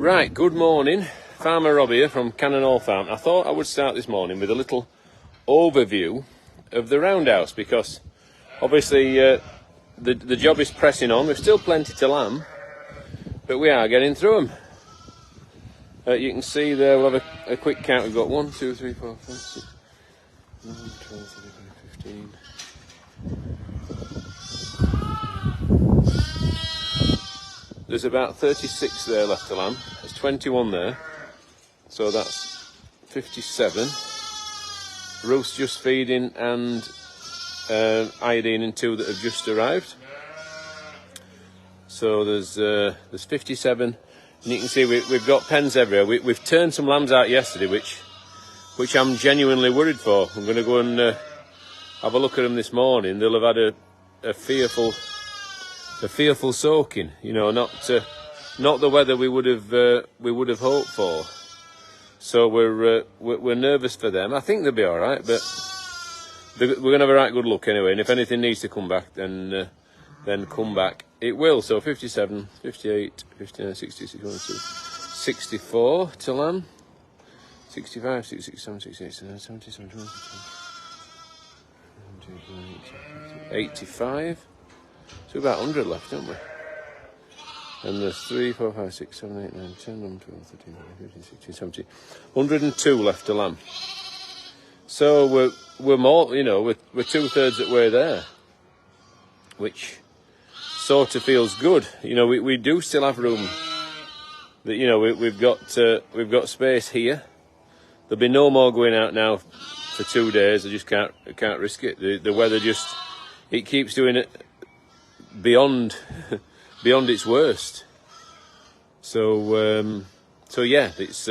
Right, good morning. Farmer Rob here from Cannon Hall Farm. I thought I would start this morning with a little overview of the roundhouse because obviously the job is pressing on. We've still plenty to lamb, but we are getting through them. You can see there, we'll have a quick count. We've got 1, 2, 3, 4, 5, 6, 9, 12, 13, 15. There's about 36 there left to lamb. There's 21 there, so that's 57. Ruth's just feeding, and iodine and 2 that have just arrived. So there's 57, and you can see we've got pens everywhere. We've turned some lambs out yesterday, which I'm genuinely worried for. I'm going to go and have a look at them this morning. They'll have had a fearful soaking, you know, not the weather we would have hoped for. So we're nervous for them. I think they'll be all right, but we're going to have a right good look anyway. And if anything needs to come back, then come back. It will. So 57, 58, 59, 60, 61, 64 to lamb. 65, 66, 70, 68, 70, 71, 85. So about 100 left, don't we? And there's 3, 4, 5, 6, 7, 8, 9, 10, 11, 12, 13, 14, 15, 16, 17. 102 left to lamb. So we're more, you know, we're 2/3 the way there, which sort of feels good. You know, we do still have room. That, you know, we've got space here. There'll be no more going out now for 2 days. I just can't risk it. The weather just, it keeps doing it beyond its worst. So yeah, it's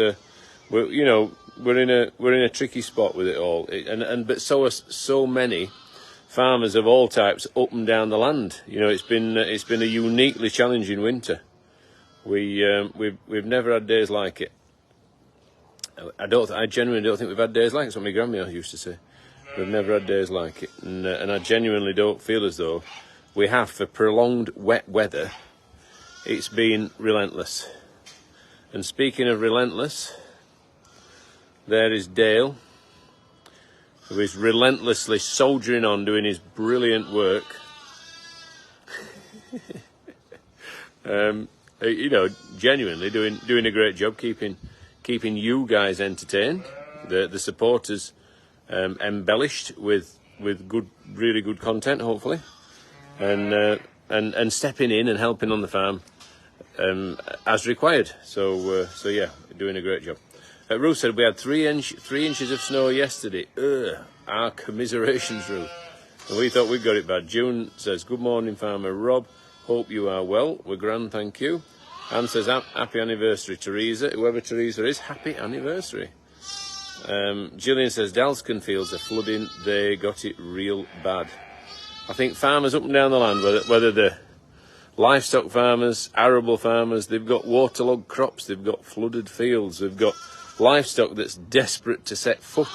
we're in a tricky spot with it all. But so are so many farmers of all types up and down the land. You know, it's been a uniquely challenging winter. We've never had days like it. I genuinely don't think we've had days like it. That's what my grandma used to say. We've never had days like it, and I genuinely don't feel as though we have for prolonged wet weather. It's been relentless. And speaking of relentless, there is Dale, who is relentlessly soldiering on, doing his brilliant work. You know, genuinely doing a great job keeping you guys entertained, the supporters embellished with good, really good content, hopefully. And stepping in and helping on the farm as required. So yeah, doing a great job. Ruth said we had 3 inches of snow yesterday. Our commiserations, Ruth. And we thought we'd got it bad. June says, good morning, Farmer Rob. Hope you are well. We're grand, thank you. Anne says, happy anniversary, Teresa. Whoever Teresa is, happy anniversary. Gillian says, Dalston fields are flooding. They got it real bad. I think farmers up and down the land, whether they're livestock farmers, arable farmers, they've got waterlogged crops, they've got flooded fields, they've got livestock that's desperate to set foot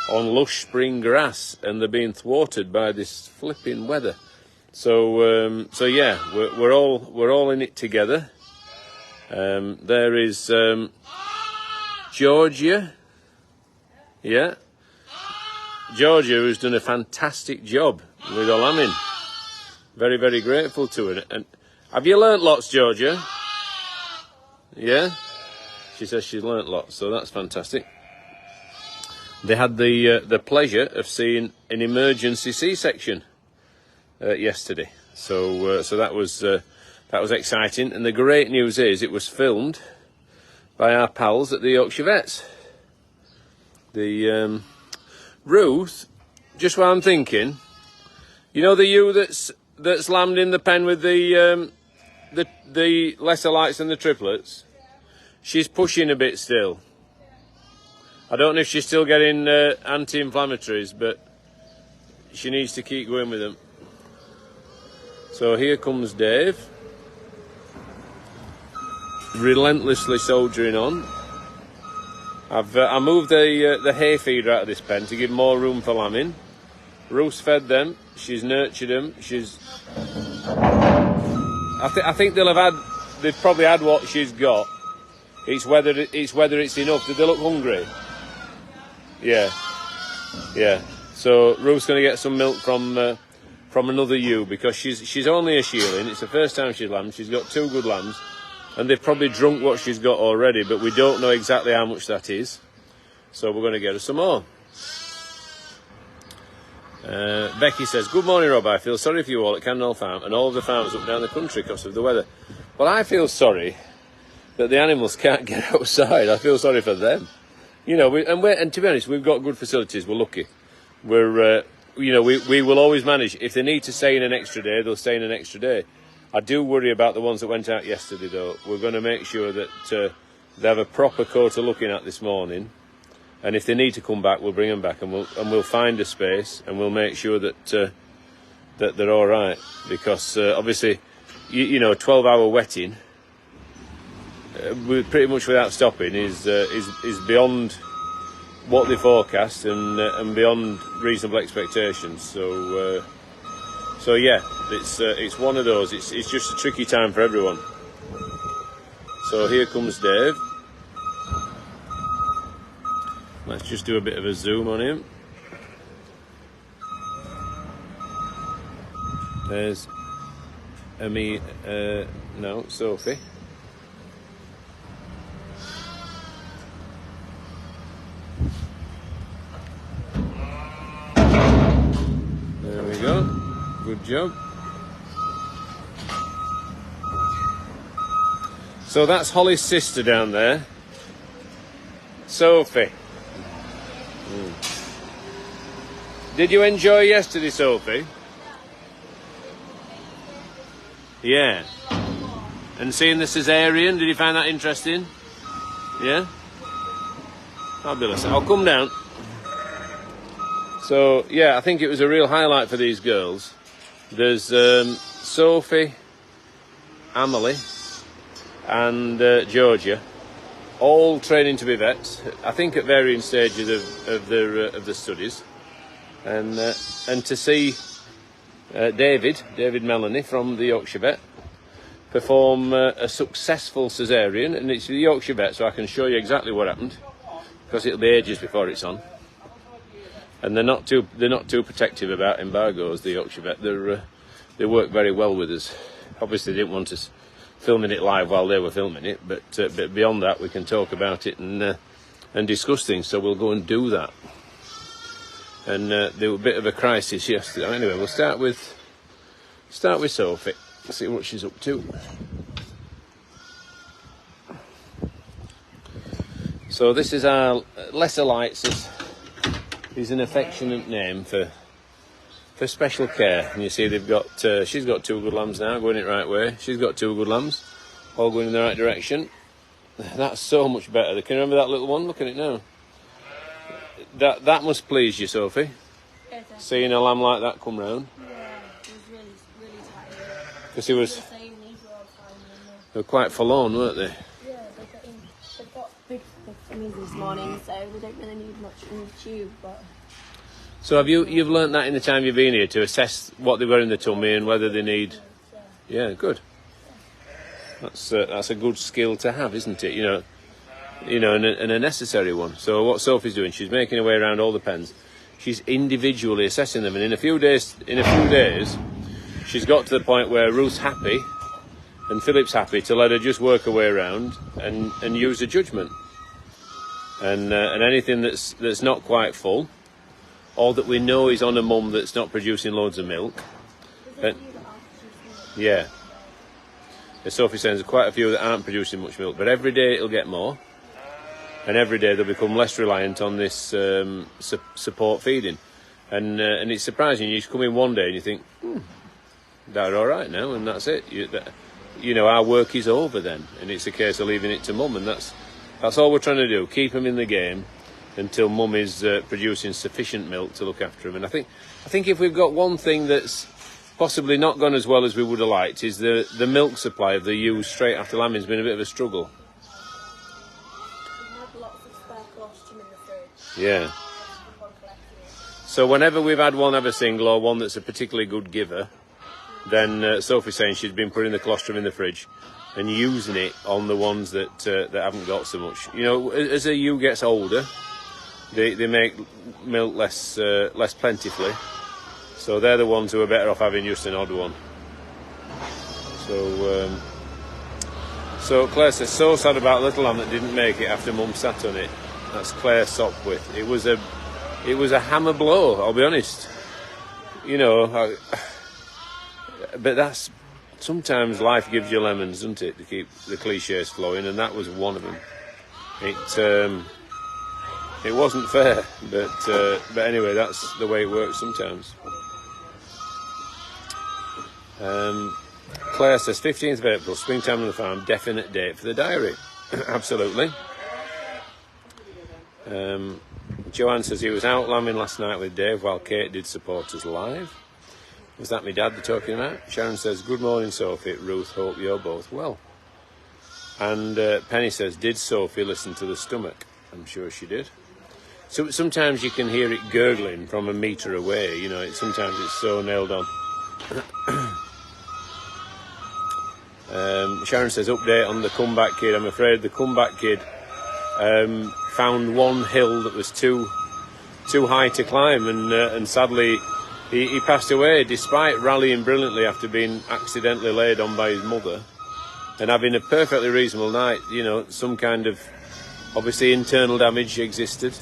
on lush spring grass, and they're being thwarted by this flipping weather. So yeah, we're all in it together. There is Georgia, yeah, Georgia, who's done a fantastic job with her lambing. Very, very grateful to her. And have you learnt lots, Georgia? Yeah? She says she's learnt lots, so that's fantastic. They had the pleasure of seeing an emergency C-section yesterday. So that was exciting. And the great news is it was filmed by our pals at the Yorkshire Vets. The Ruth, just what I'm thinking, you know the ewe that's lambed in the pen with the lesser lights and the triplets? She's pushing a bit still. I don't know if she's still getting anti-inflammatories, but she needs to keep going with them. So here comes Dave, relentlessly soldiering on. I moved the hay feeder out of this pen to give more room for lambing. Ruth's fed them. She's nurtured them. I think they've probably had what she's got. It's whether it's enough. Do they look hungry? Yeah, yeah. So Ruth's going to get some milk from another ewe because she's only a shearling. It's the first time she's lambed. She's got 2 good lambs, and they've probably drunk what she's got already, but we don't know exactly how much that is. So we're going to get her some more. Becky says, good morning, Rob. I feel sorry for you all at Cannell Farm and all of the farmers up and down the country because of the weather. Well, I feel sorry that the animals can't get outside. I feel sorry for them. You know, and to be honest, we've got good facilities. We're lucky. We're, you know, we will always manage. If they need to stay in an extra day, they'll stay in an extra day. I do worry about the ones that went out yesterday, though. We're going to make sure that they have a proper coat of looking at this morning. And if they need to come back, we'll bring them back, and we'll find a space, and we'll make sure that that they're all right. Because obviously, you know, a 12-hour wetting, pretty much without stopping, is beyond what they forecast and beyond reasonable expectations. So yeah, it's one of those. It's just a tricky time for everyone. So here comes Dave. Let's just do a bit of a zoom on him. There's Sophie. There we go. Good job. So that's Holly's sister down there, Sophie. Did you enjoy yesterday, Sophie? Yeah. And seeing the cesarean, did you find that interesting? Yeah? Fabulous. I'll come down. So, yeah, I think it was a real highlight for these girls. There's Sophie, Amelie, and Georgia, all training to be vets, I think at varying stages of their studies. And to see David Melanie from the Yorkshire Vet perform a successful cesarean, and it's the Yorkshire Vet, so I can show you exactly what happened, because it'll be ages before it's on. And they're not too protective about embargoes, the Yorkshire Vet. They work very well with us. Obviously, they didn't want us filming it live while they were filming it, but beyond that, we can talk about it and discuss things. So we'll go and do that. And there was a bit of a crisis yesterday. Anyway, we'll start with Sophie. See what she's up to. So this is our Lesser Lights. Is an affectionate name for special care. And you see they've got she's got 2 good lambs now, going it right way. She's got 2 good lambs, all going in the right direction. That's so much better. Can you remember that little one? Look at it now. That must please you, Sophie. Yeah, seeing a lamb like that come round. Yeah, it was really tight. Because they were quite forlorn, weren't they? Yeah, they've got big tummies this morning, so they don't really need much from the tube. But so you've learnt that in the time you've been here to assess what they've got in the tummy and whether they need. Yeah, good. That's a good skill to have, isn't it? You know, and a necessary one. So what Sophie's doing, she's making her way around all the pens. She's individually assessing them, and in a few days, she's got to the point where Ruth's happy and Philip's happy to let her just work her way around and use her judgment. And anything that's not quite full, or that we know is on a mum that's not producing loads of milk. Yeah. As Sophie says, there's quite a few that aren't producing much milk, but every day it'll get more. And every day they'll become less reliant on this support feeding. And it's surprising. You come in one day and you think, they're all right now, and that's it. You know, our work is over then, and it's a case of leaving it to mum, and that's all we're trying to do. Keep them in the game until mum is producing sufficient milk to look after them. And I think if we've got one thing that's possibly not gone as well as we would have liked, is the milk supply of the ewes straight after lambing has been a bit of a struggle. Yeah. So whenever we've had one have a single or one that's a particularly good giver, then Sophie's saying she's been putting the colostrum in the fridge and using it on the ones that that haven't got so much. You know, as a ewe gets older, they make milk less plentifully, so they're the ones who are better off having just an odd one. So Claire says, so sad about little lamb that didn't make it after Mum sat on it. That's Claire Sopwith. It was a hammer blow, I'll be honest. You know, but that's, sometimes life gives you lemons, doesn't it, to keep the cliches flowing, and that was one of them. It wasn't fair, but anyway, that's the way it works sometimes. Claire says 15th of April, springtime on the farm, definite date for the diary. Absolutely. Joanne says he was out lambing last night with Dave while Kate did Supporters Live. Was that my dad they're talking about? Sharon says, good morning, Sophie. Ruth, hope you're both well. And Penny says, did Sophie listen to the stomach? I'm sure she did. So sometimes you can hear it gurgling from a metre away. You know, sometimes it's so nailed on. Sharon says, update on the comeback kid. I'm afraid the comeback kid found one hill that was too high to climb, and sadly he passed away despite rallying brilliantly after being accidentally laid on by his mother and having a perfectly reasonable night. You know, some kind of obviously internal damage existed,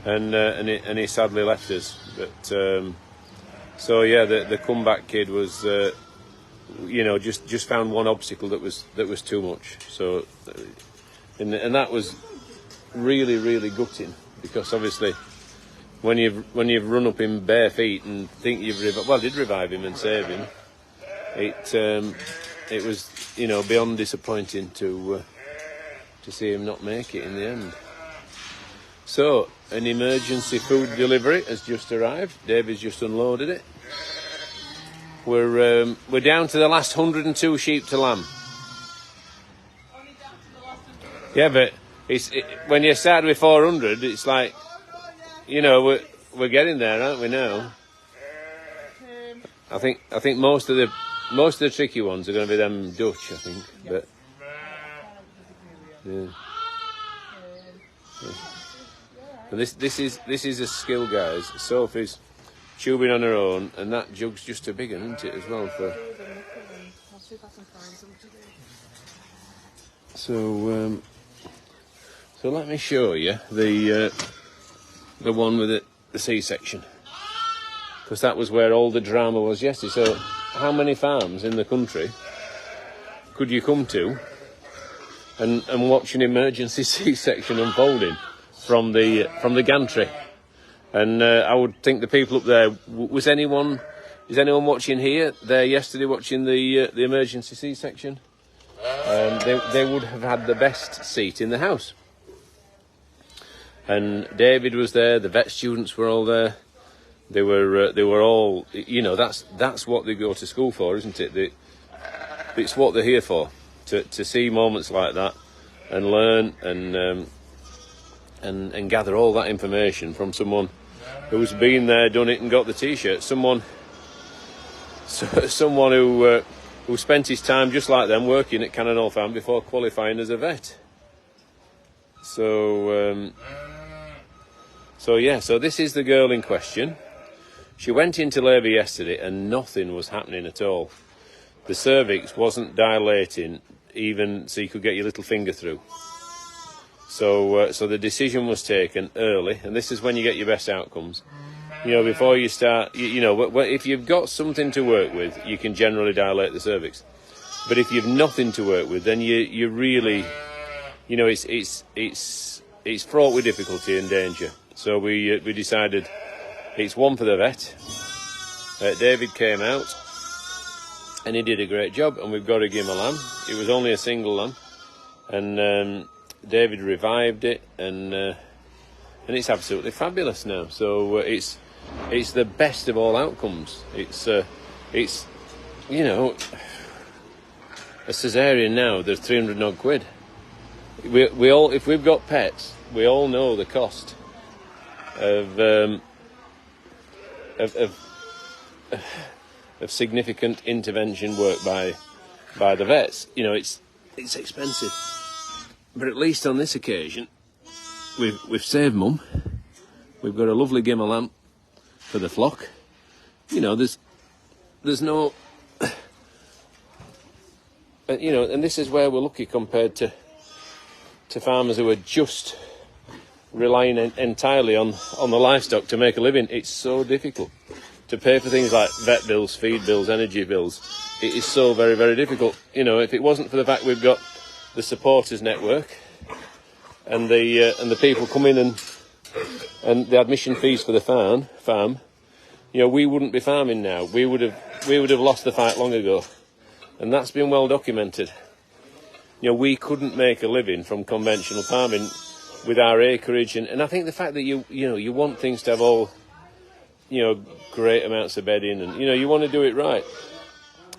and he sadly left us. But so yeah, the comeback kid was you know, just found one obstacle that was too much. So and that was really, really gutting, because obviously when you've run up in bare feet and think you've did revive him and save him, it was, you know, beyond disappointing to see him not make it in the end. So an emergency food delivery has just arrived. David's just unloaded it. We're down to the last 102 sheep to lamb. Only down to the last 100. Yeah, but when you start with 400, it's like, you know, we're getting there, aren't we now? I think most of the tricky ones are going to be them Dutch, I think. But yeah. And this is a skill, guys. Sophie's tubing on her own, and that jug's just too big, isn't it, as well? So let me show you the one with the C-section, because that was where all the drama was yesterday. So how many farms in the country could you come to and watch an emergency C-section unfolding from the gantry? And I would think the people up there, is anyone watching here there yesterday watching the emergency C-section? They would have had the best seat in the house. And David was there, the vet students were all there. They were all, you know, that's what they go to school for, isn't it? It's what they're here for, to see moments like that and learn and gather all that information from someone who's been there, done it, and got the T-shirt. Someone who spent his time just like them working at Cannon Hall Farm before qualifying as a vet. So this is the girl in question. She went into labour yesterday and nothing was happening at all. The cervix wasn't dilating even so you could get your little finger through. So the decision was taken early, and this is when you get your best outcomes. You know, before you start, you know, if you've got something to work with, you can generally dilate the cervix. But if you've nothing to work with, then you really, you know, it's fraught with difficulty and danger. So we decided it's one for the vet. David came out and he did a great job, and we've got to give him a lamb. It was only a single lamb, and David revived it, and it's absolutely fabulous now. So it's the best of all outcomes. It's you know, a cesarean now, there's 300 odd quid. We all, if we've got pets, we all know the cost of of significant intervention work by the vets. You know, it's expensive, but at least on this occasion, we've saved Mum. We've got a lovely gimmer lamp for the flock. You know, there's no, you know, and this is where we're lucky compared to farmers who are just relying entirely on the livestock to make a living. It's so difficult to pay for things like vet bills, feed bills, energy bills. It is so very, very difficult. You know, if it wasn't for the fact we've got the supporters network and the people come in and the admission fees for the farm, you know, we wouldn't be farming now. We would have lost the fight long ago, and that's been well documented. You know, we couldn't make a living from conventional farming with our acreage, and I think the fact that you want things to have all, you know, great amounts of bedding, and you know, you want to do it right.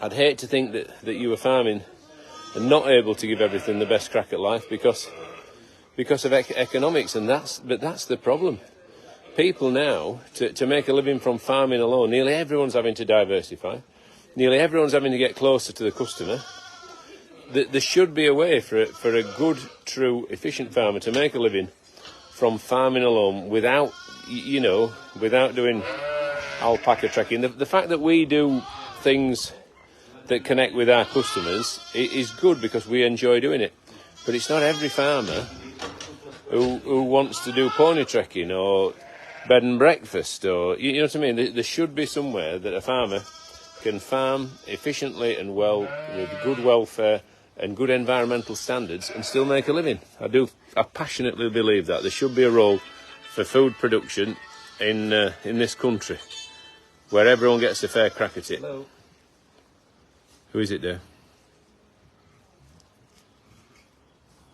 I'd hate to think that you were farming and not able to give everything the best crack at life because of economics, and that's the problem. People now, to make a living from farming alone, nearly everyone's having to diversify. Nearly everyone's having to get closer to the customer. There should be a way for a good, true, efficient farmer to make a living from farming alone without doing alpaca trekking. The fact that we do things that connect with our customers is good because we enjoy doing it. But it's not every farmer who wants to do pony trekking or bed and breakfast, or you know what I mean. There should be somewhere that a farmer can farm efficiently and well with good welfare and good environmental standards and still make a living. I passionately believe that there should be a role for food production in this country where everyone gets a fair crack at it. Hello. Who is it there?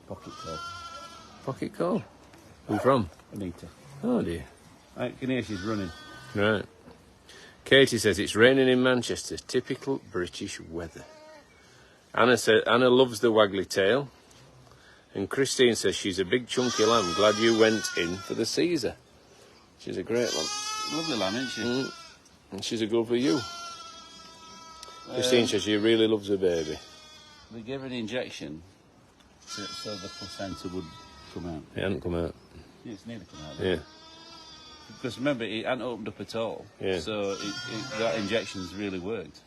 Pocket call. Pocket call. Who from? Anita. Oh dear. I can hear she's running. Right. Katie says it's raining in Manchester. Typical British weather. Anna loves the waggly tail. And Christine says she's a big chunky lamb. Glad you went in for the Caesar. She's a great lamb. Lovely lamb, isn't she? And she's a good for you. Christine says she really loves her baby. They gave her an injection so the placenta would come out. It hadn't come out. Yeah, it's nearly come out. Yeah. Because remember, it hadn't opened up at all. Yeah. So that injection's really worked.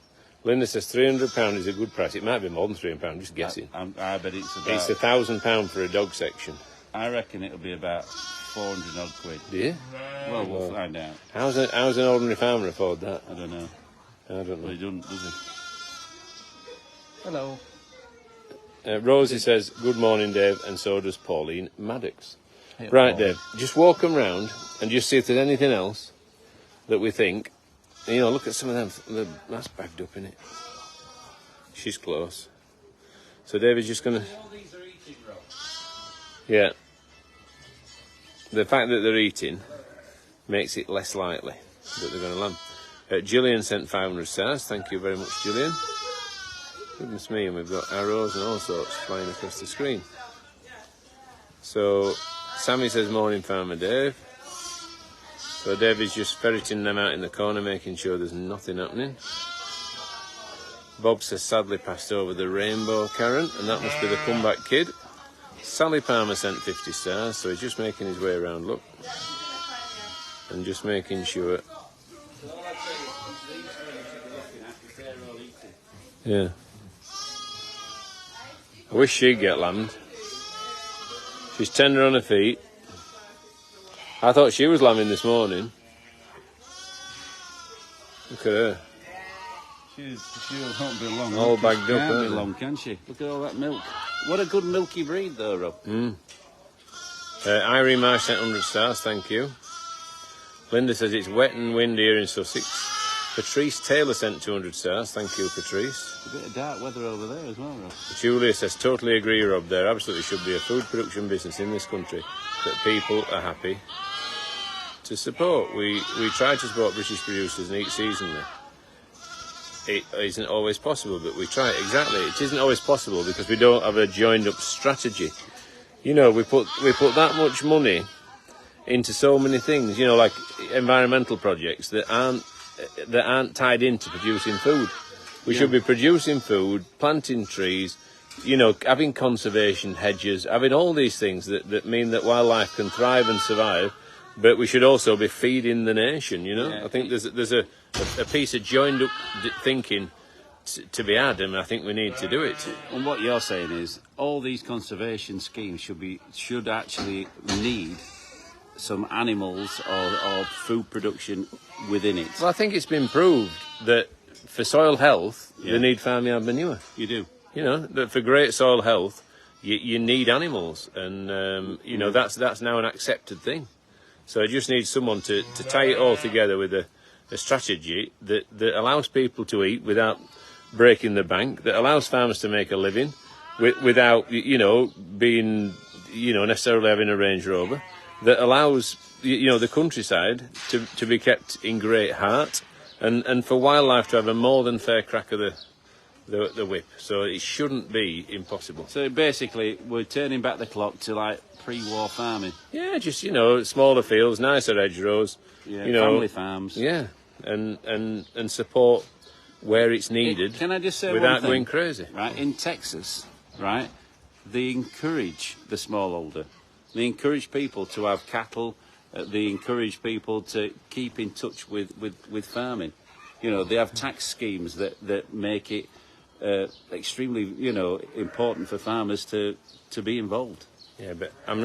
Linda says £300 is a good price. It might be more than £300, I'm just guessing. I bet it's about... It's £1,000 for a dog section. I reckon it'll be about 400 odd quid. Do you? Well, we'll find out. How's an ordinary farmer afford that? I don't know. I don't know. But he doesn't, does he? Hello. Rosie says, good morning, Dave, and so does Pauline Maddox. Hey, Right, Paul. Dave, just walk them round and just see if there's anything else that we think. You know, look at some of them. That's bagged up, innit? She's close. So David's just going to... All these are eating, Rob. Yeah. The fact that they're eating makes it less likely that they're going to lamb. Gillian sent 500 stars. Thank you very much, Gillian. Goodness me, and we've got arrows and all sorts flying across the screen. So, Sammy says, morning, Farmer Dave. So Dave is just ferreting them out in the corner, making sure there's nothing happening. Bob says, sadly passed over the rainbow Karen, and that must be the comeback kid. Sally Palmer sent 50 stars, so he's just making his way around, look. And just making sure. Yeah. I wish she'd get lambed. She's tender on her feet. I thought she was lambing this morning. Look at her. She won't be long. All bagged up, Can't isn't be it? long, can she? Look at all that milk. What a good milky breed, though, Rob. Irene Marsh sent 100 stars, thank you. Linda says it's wet and windy here in Sussex. Patrice Taylor sent 200 stars, thank you, Patrice. A bit of dark weather over there as well, Rob. Julia says, totally agree, Rob, there absolutely should be a food production business in this country that people are happy to support. We try to support British producers and eat seasonally. It isn't always possible, but we try. Exactly, it isn't always possible because we don't have a joined-up strategy. You know, we put that much money into so many things, you know, like environmental projects that aren't that aren't tied into producing food. We should be producing food, planting trees, you know, having conservation hedges, having all these things that mean that wildlife can thrive and survive. But we should also be feeding the nation. You know, Yeah. I think there's a piece of joined up thinking to be had, and I think we need to do it. And what you're saying is all these conservation schemes should actually need some animals or food production within it. Well, I think it's been proved that for soil health, Yeah. they need farmyard manure. You do. You know, that for great soil health, you need animals, and you know that's now an accepted thing. So I just need someone to tie it all together with a strategy that allows people to eat without breaking the bank, that allows farmers to make a living without, you know, being, you know, necessarily having a Range Rover, that allows, you know, the countryside to be kept in great heart, and for wildlife to have a more than fair crack of the whip. So it shouldn't be impossible. So basically, we're turning back the clock to like pre-war farming. Yeah, just, you know, smaller fields, nicer hedgerows, Yeah, you know, family farms. yeah, and support where it's needed. Can I just say without one thing? going crazy? Right, in Texas, right, they encourage the smallholder. They encourage people to have cattle. They encourage people to keep in touch with farming. You know, they have tax schemes that make it extremely, you know, important for farmers to be involved. Yeah, but I'm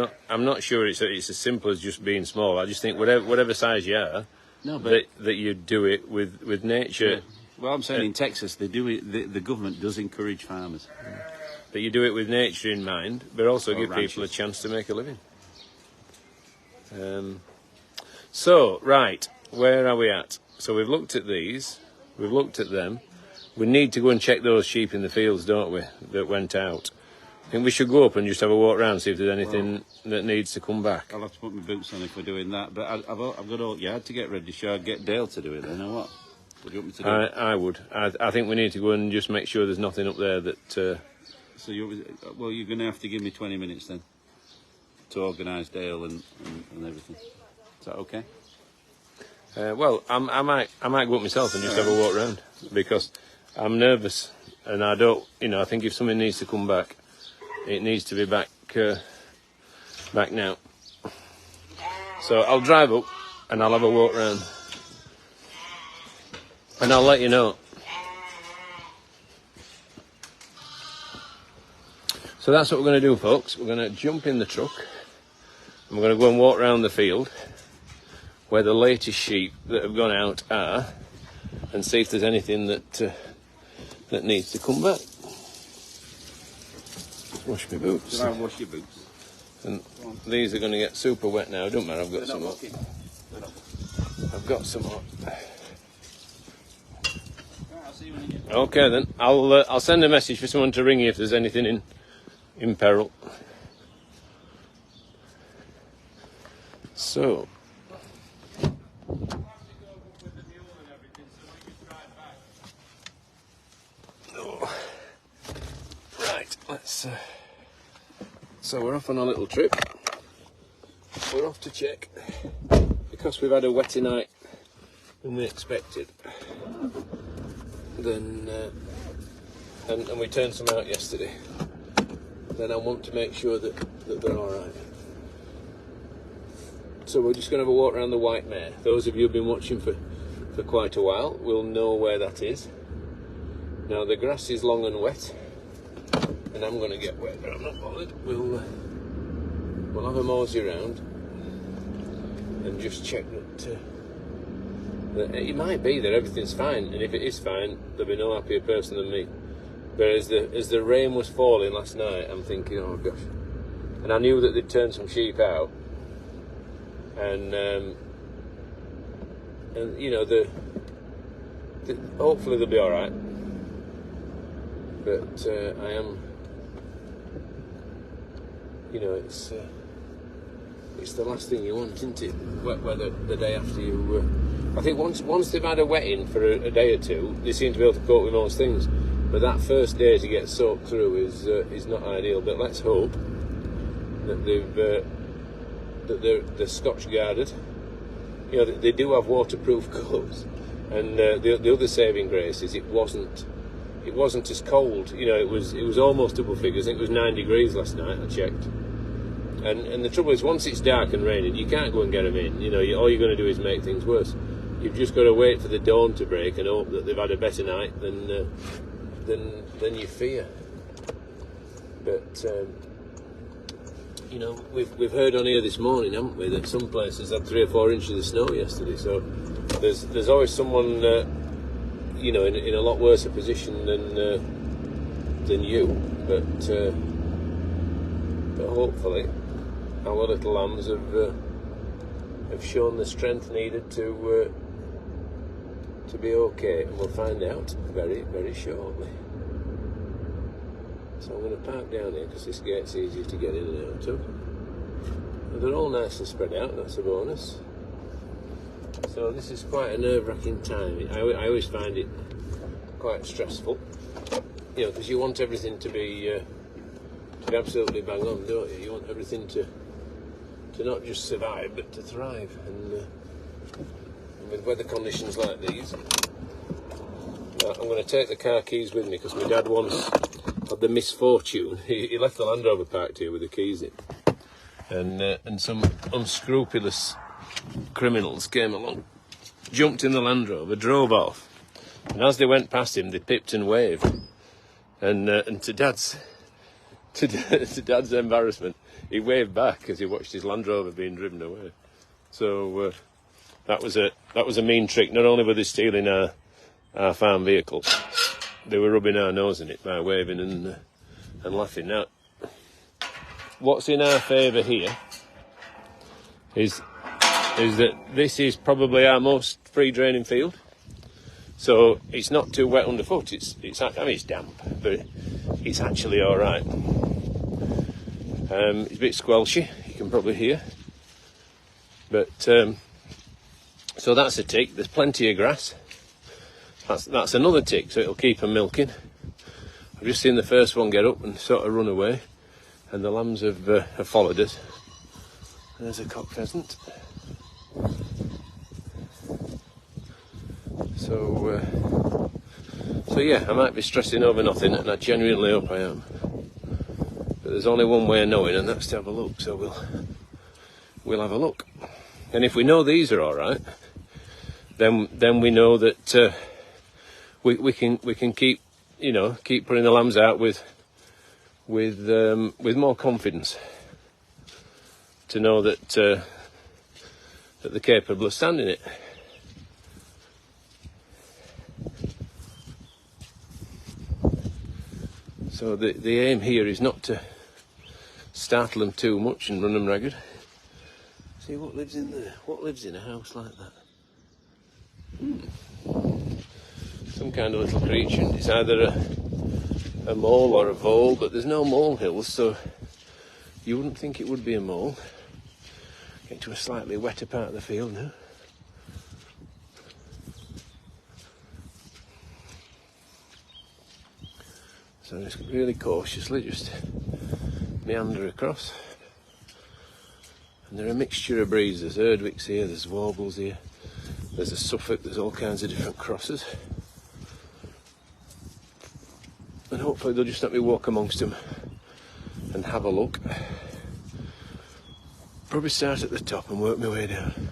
not sure it's as simple as just being small. I just think whatever size you are, No, but that you do it with nature. yeah. Well, I'm saying in Texas, they do it. The government does encourage farmers. That you do it with nature in mind, but also Or give people a ranches. chance to make a living. So, right, where are we at? So we've looked at these, we've looked at them. We need to go and check those sheep in the fields, don't we, that went out. I think we should go up and just have a walk around, see if there's anything that needs to come back. I'll have to put my boots on if we're doing that. But I've got all yard to get ready. Should I get Dale to do it then, or what? What do you want me to do? I would. I think we need to go and just make sure there's nothing up there that... So you're going to have to give me 20 minutes then to organise Dale and everything. Is that okay? well, I might go up myself and just have a walk around, because I'm nervous, and I don't... You know, I think if something needs to come back, it needs to be back now. So I'll drive up and I'll have a walk around, and I'll let you know. So that's what we're going to do, folks. We're going to jump in the truck and we're going to go and walk around the field where the latest sheep that have gone out are, and see if there's anything that needs to come back. Wash my boots. Shall I wash your boots? And these are going to get super wet now. Don't matter, I've got some more. I've got some more. I'll see you when you get Okay then, I'll send a message for someone to ring you if there's anything in peril. So. Oh. Right, let's. So we're off on a little trip. We're off to check, because we've had a wetter night than we expected. Then and we turned some out yesterday. Then I want to make sure that they're all right. So we're just going to have a walk around the White Mare. Those of you who've been watching for quite a while will know where that is. Now the grass is long and wet, and I'm going to get wet, but I'm not bothered. We'll have a mosey around and just check that it might be that everything's fine, and if it is fine, there'll be no happier person than me. But as the rain was falling last night, I'm thinking, oh gosh. And I knew that they'd turned some sheep out, and you know hopefully they'll be all right. But I am, you know, it's the last thing you want, isn't it? Wet weather the day after you. I think once they've had a wetting for a day or two, they seem to be able to cope with most things. But that first day to get soaked through is not ideal. But let's hope that they're Scotch guarded. You know, they do have waterproof coats, And the other saving grace is it wasn't as cold. You know, it was almost double figures. I think it was 9 degrees last night. I checked. And the trouble is, once it's dark and raining, you can't go and get them in. You know, all you're going to do is make things worse. You've just got to wait for the dawn to break and hope that they've had a better night than you fear. But you know, we've heard on here this morning, haven't we, that some places had 3 or 4 inches of snow yesterday. So there's always someone you know, in a lot worse a position than you. But hopefully our little lambs have shown the strength needed to be okay, and we'll find out very, very shortly. So I'm going to park down here because this gate's easier to get in and out of. And they're all nicely spread out, that's a bonus. So this is quite a nerve-wracking time. I always find it quite stressful, you know, because you want everything to be absolutely bang on, don't you? You want everything to not just survive but to thrive. And with weather conditions like these, I'm going to take the car keys with me because my dad once had the misfortune. He left the Land Rover parked here with the keys in, and some unscrupulous criminals came along, jumped in the Land Rover, drove off, and as they went past him, they pipped and waved, and to Dad's embarrassment, he waved back as he watched his Land Rover being driven away. So that was a mean trick. Not only were they stealing our farm vehicle, they were rubbing our nose in it by waving and laughing. Now, what's in our favour here is that this is probably our most free draining field. So it's not too wet underfoot. I mean, it's damp, but it's actually all right. It's a bit squelchy, you can probably hear. But so that's a tick. There's plenty of grass. That's another tick, so it'll keep them milking. I've just seen the first one get up and sort of run away, and the lambs have followed us. There's a cock pheasant. So yeah, I might be stressing over nothing, and I genuinely hope I am. But there's only one way of knowing, and that's to have a look. So we'll have a look. And if we know these are all right, then we know that we can keep putting the lambs out with more confidence, to know that they're capable of standing it. So the aim here is not to startle them too much and run them ragged. See what lives in there. What lives in a house like that? Some kind of little creature. It's either a mole or a vole, but there's no mole hills, so you wouldn't think it would be a mole. Get to a slightly wetter part of the field now. So just really cautiously just meander across. And there are a mixture of breeds. There's Erdwicks here, there's Warbles here, there's a Suffolk, there's all kinds of different crosses. And hopefully they'll just let me walk amongst them and have a look. Probably start at the top and work my way down.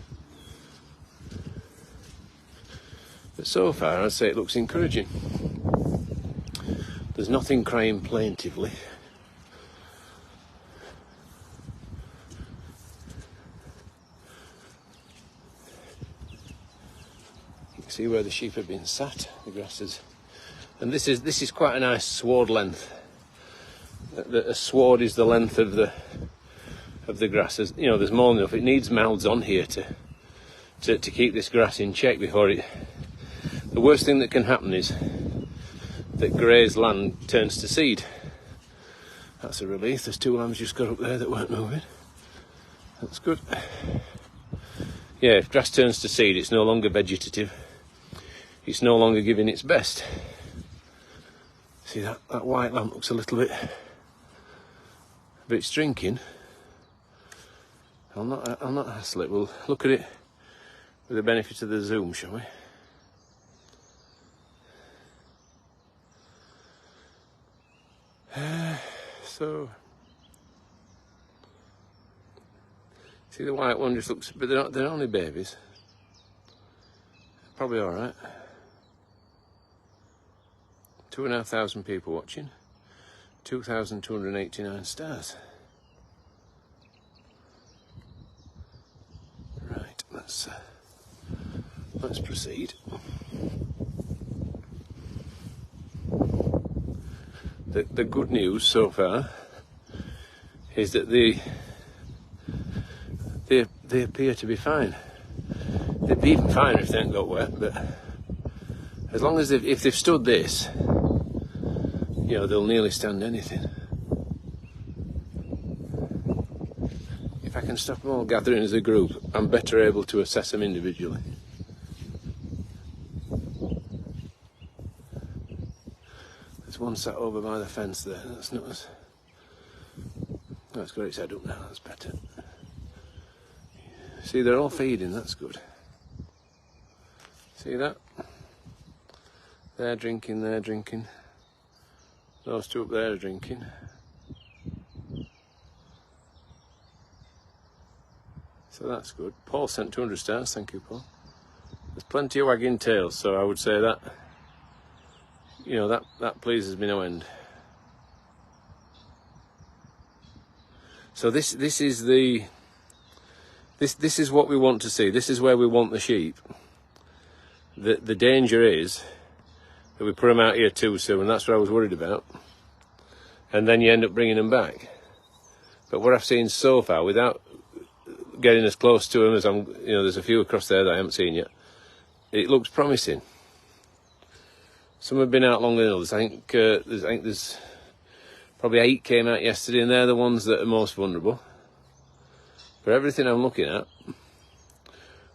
But so far I'd say it looks encouraging. There's nothing crying plaintively. You can see where the sheep have been sat, the grasses. And this is quite a nice sward length. A sward is the length of the grasses. You know, there's more than enough. It needs mouths on here to keep this grass in check before it. The worst thing that can happen is that grazed land turns to seed. That's a relief. There's 2 lambs just got up there that weren't moving. That's good. Yeah, if grass turns to seed, it's no longer vegetative. It's no longer giving its best. See, that white lamb looks a bit drinking. I'll not hassle it. We'll look at it with the benefit of the zoom, shall we? So, see the white one just looks, but they're only babies. Probably all right. 2,500 people watching. 2,289 stars. Right, let's proceed. The good news so far is that they appear to be fine. They'd be even finer if they hadn't got wet, but as long as if they've stood this, you know, they'll nearly stand anything. If I can stop them all gathering as a group, I'm better able to assess them individually. There's one sat over by the fence there. That's not as... Oh, it's got its head up now. That's better. See, they're all feeding. That's good. See that? They're drinking, they're drinking. Those two up there are drinking. So that's good. Paul sent 200 stars. Thank you, Paul. There's plenty of wagging tails, so I would say that, you know, that pleases me no end. So this is the this is what we want to see. This is where we want the sheep. The danger is that we put them out here too soon, and that's what I was worried about. And then you end up bringing them back. But what I've seen so far, without getting as close to them as I'm, you know, there's a few across there that I haven't seen yet. It looks promising. Some have been out longer than others. I think there's probably 8 came out yesterday, and they're the ones that are most vulnerable. But everything I'm looking at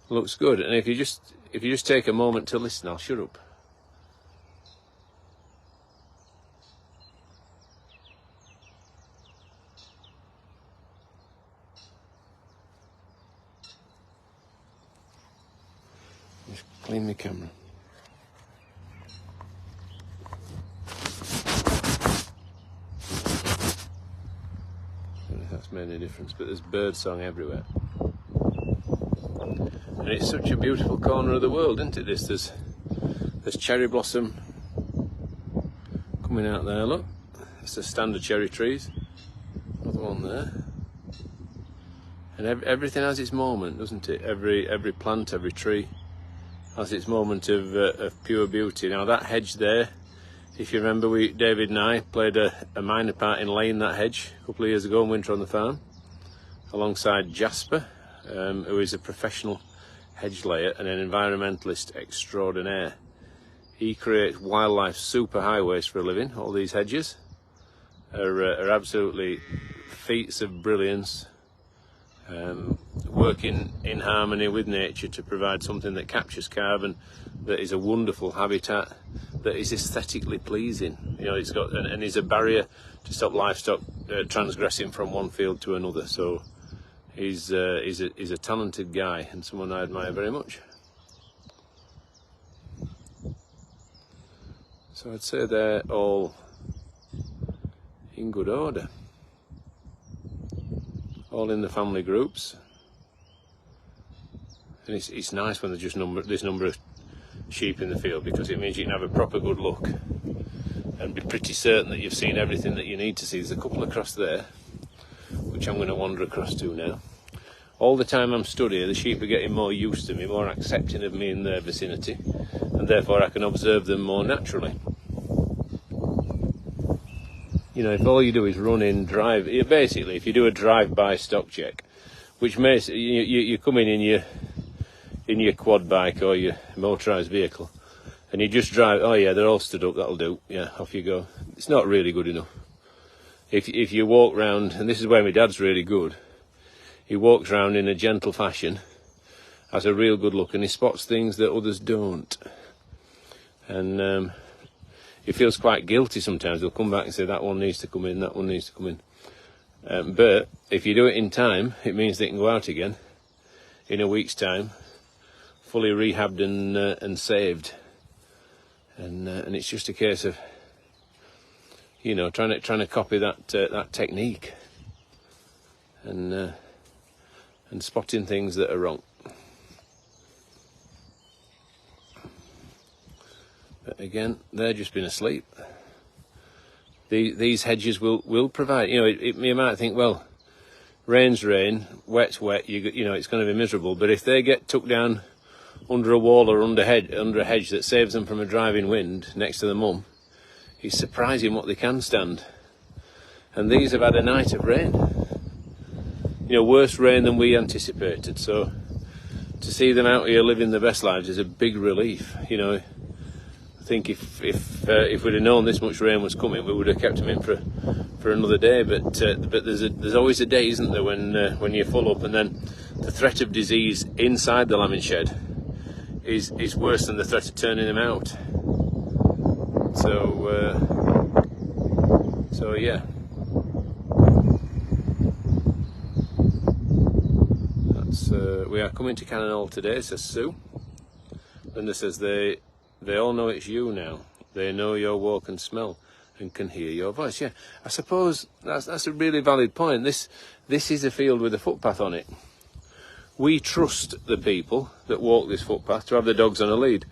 looks good. And if you just take a moment to listen, I'll shut up. Just clean my camera. That's made any difference, but there's bird song everywhere. And it's such a beautiful corner of the world, isn't it? There's cherry blossom coming out there, look. It's the standard cherry trees. Another one there. And everything has its moment, doesn't it? Every plant, every tree has its moment of pure beauty. Now that hedge there, if you remember, David and I played a minor part in laying that hedge a couple of years ago in winter on the farm, alongside Jasper, who is a professional hedge layer and an environmentalist extraordinaire. He creates wildlife superhighways for a living. All these hedges are absolutely feats of brilliance, working in harmony with nature to provide something that captures carbon, that is a wonderful habitat, that is aesthetically pleasing. You know, it's got and is a barrier to stop livestock transgressing from one field to another. So he's a talented guy and someone I admire very much. So I'd say they're all in good order, all in the family groups. And it's nice when there's just this number of sheep in the field, because it means you can have a proper good look and be pretty certain that you've seen everything that you need to see. There's a couple across there, which I'm going to wander across to now. All the time I'm stood here, the sheep are getting more used to me, more accepting of me in their vicinity, and therefore I can observe them more naturally. You know, if all you do is run in, drive, basically if you do a drive-by stock check, which makes you come in your quad bike or your motorised vehicle, and you just drive, oh yeah, they're all stood up, that'll do, yeah, off you go. It's not really good enough. If you walk round, and this is where my dad's really good, he walks round in a gentle fashion, has a real good look, and he spots things that others don't. And he feels quite guilty sometimes. He'll come back and say, that one needs to come in, that one needs to come in. But if you do it in time, it means they can go out again in a week's time, fully rehabbed and saved. And it's just a case of you know, trying to copy that that technique, and spotting things that are wrong. But again, they've just been asleep. These hedges will provide, you know, you might think, well, rain's rain, wet's wet, you know, it's going to be miserable. But if they get tucked down under a wall or under a hedge that saves them from a driving wind next to the mum, it's surprising what they can stand. And these have had a night of rain, you know, worse rain than we anticipated. So to see them out here living their best lives is a big relief, you know. I think if we'd have known this much rain was coming, we would have kept them in for another day. But there's always a day, isn't there, when you're full up, and then the threat of disease inside the lambing shed is worse than the threat of turning them out. So yeah. That's we are coming to Cannon Hall today, says Sue. Linda says they all know it's you now. They know your walk and smell and can hear your voice. Yeah, I suppose that's a really valid point. This is a field with a footpath on it. We trust the people that walk this footpath to have their dogs on a lead,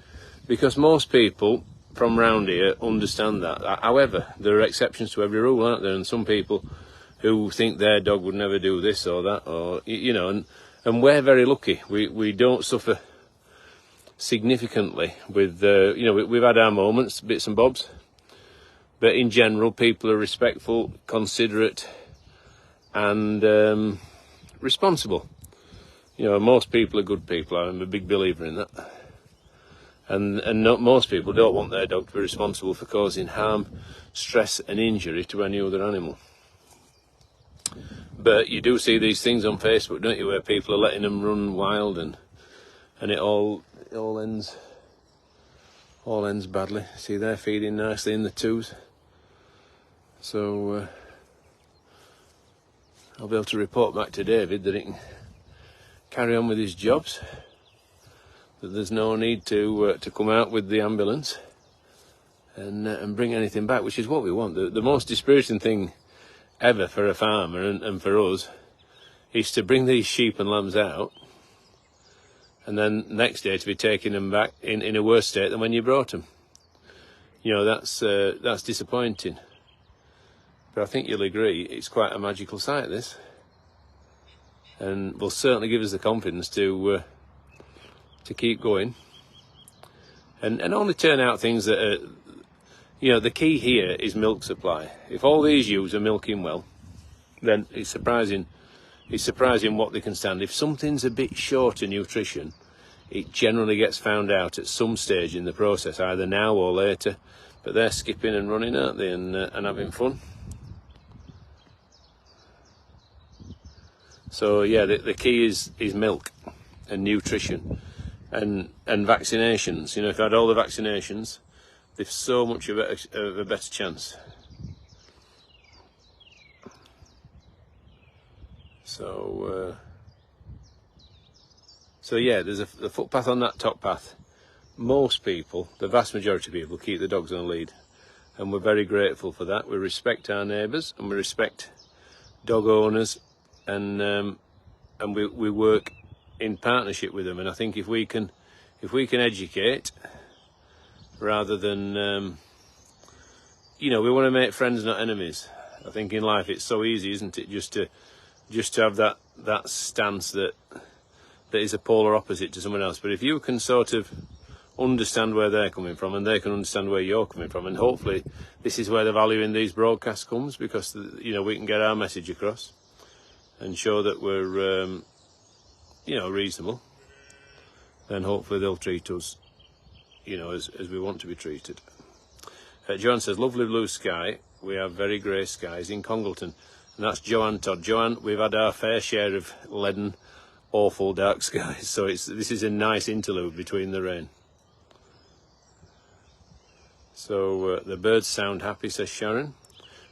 because most people from round here understand that. However, there are exceptions to every rule, aren't there? And some people who think their dog would never do this or that, or you know, and we're very lucky. We don't suffer significantly with you know, we've had our moments, bits and bobs, but in general people are respectful, considerate, and responsible. You know, most people are good people. I'm a big believer in that. And not most people don't want their dog to be responsible for causing harm, stress and injury to any other animal. But you do see these things on Facebook, don't you, where people are letting them run wild, and it all ends badly. See, they're feeding nicely in the twos. So I'll be able to report back to David that he can carry on with his jobs, that there's no need to come out with the ambulance and bring anything back, which is what we want. The most dispiriting thing ever for a farmer and for us is to bring these sheep and lambs out and then next day to be taking them back in a worse state than when you brought them. You know, that's disappointing. But I think you'll agree it's quite a magical sight, this, and will certainly give us the confidence to keep going and only turn out things that are, you know, the key here is milk supply. If all these ewes are milking well, then it's surprising what they can stand. If something's a bit short of nutrition, it generally gets found out at some stage in the process, either now or later. But they're skipping and running, aren't they, and having fun. So yeah, the key is milk and nutrition and vaccinations. You know, if I had all the vaccinations, they've so much of a better chance. So yeah, there's a footpath on that top path. Most people, the vast majority of people, keep the dogs on a lead, and we're very grateful for that. We respect our neighbours and we respect dog owners, and we work in partnership with them. And I think if we can educate rather than you know, we want to make friends, not enemies. I think in life it's so easy, isn't it, just to have that stance that is a polar opposite to someone else. But if you can sort of understand where they're coming from and they can understand where you're coming from, and hopefully this is where the value in these broadcasts comes, because you know, we can get our message across and show that we're you know, reasonable, then hopefully they'll treat us, you know, as we want to be treated. Joanne says, lovely blue sky. We have very grey skies in Congleton. And that's Joanne Todd. Joanne, we've had our fair share of leaden, awful dark skies, so this is a nice interlude between the rain. So the birds sound happy, says Sharon.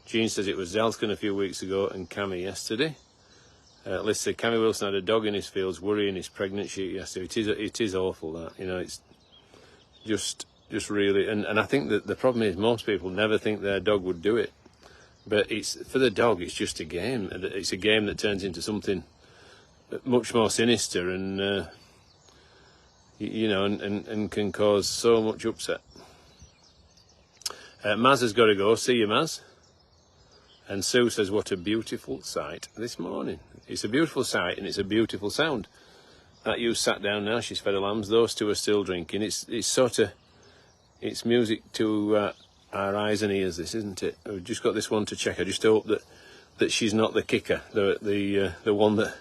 Jean says it was Zelskin a few weeks ago and Cammy yesterday. Liz said Cammy Wilson had a dog in his fields worrying his pregnant sheep yesterday. It is awful, that, you know, it's just really, and I think that the problem is most people never think their dog would do it. But it's for the dog. It's just a game. It's a game that turns into something much more sinister, and you know, and can cause so much upset. Maz has got to go. See you, Maz. And Sue says, "What a beautiful sight this morning." It's a beautiful sight, and it's a beautiful sound. That ewe sat down now. She's fed her lambs. Those two are still drinking. It's sort of, it's music to our eyes and ears. This, isn't it? We've just got this one to check. I just hope that she's not the kicker, the one that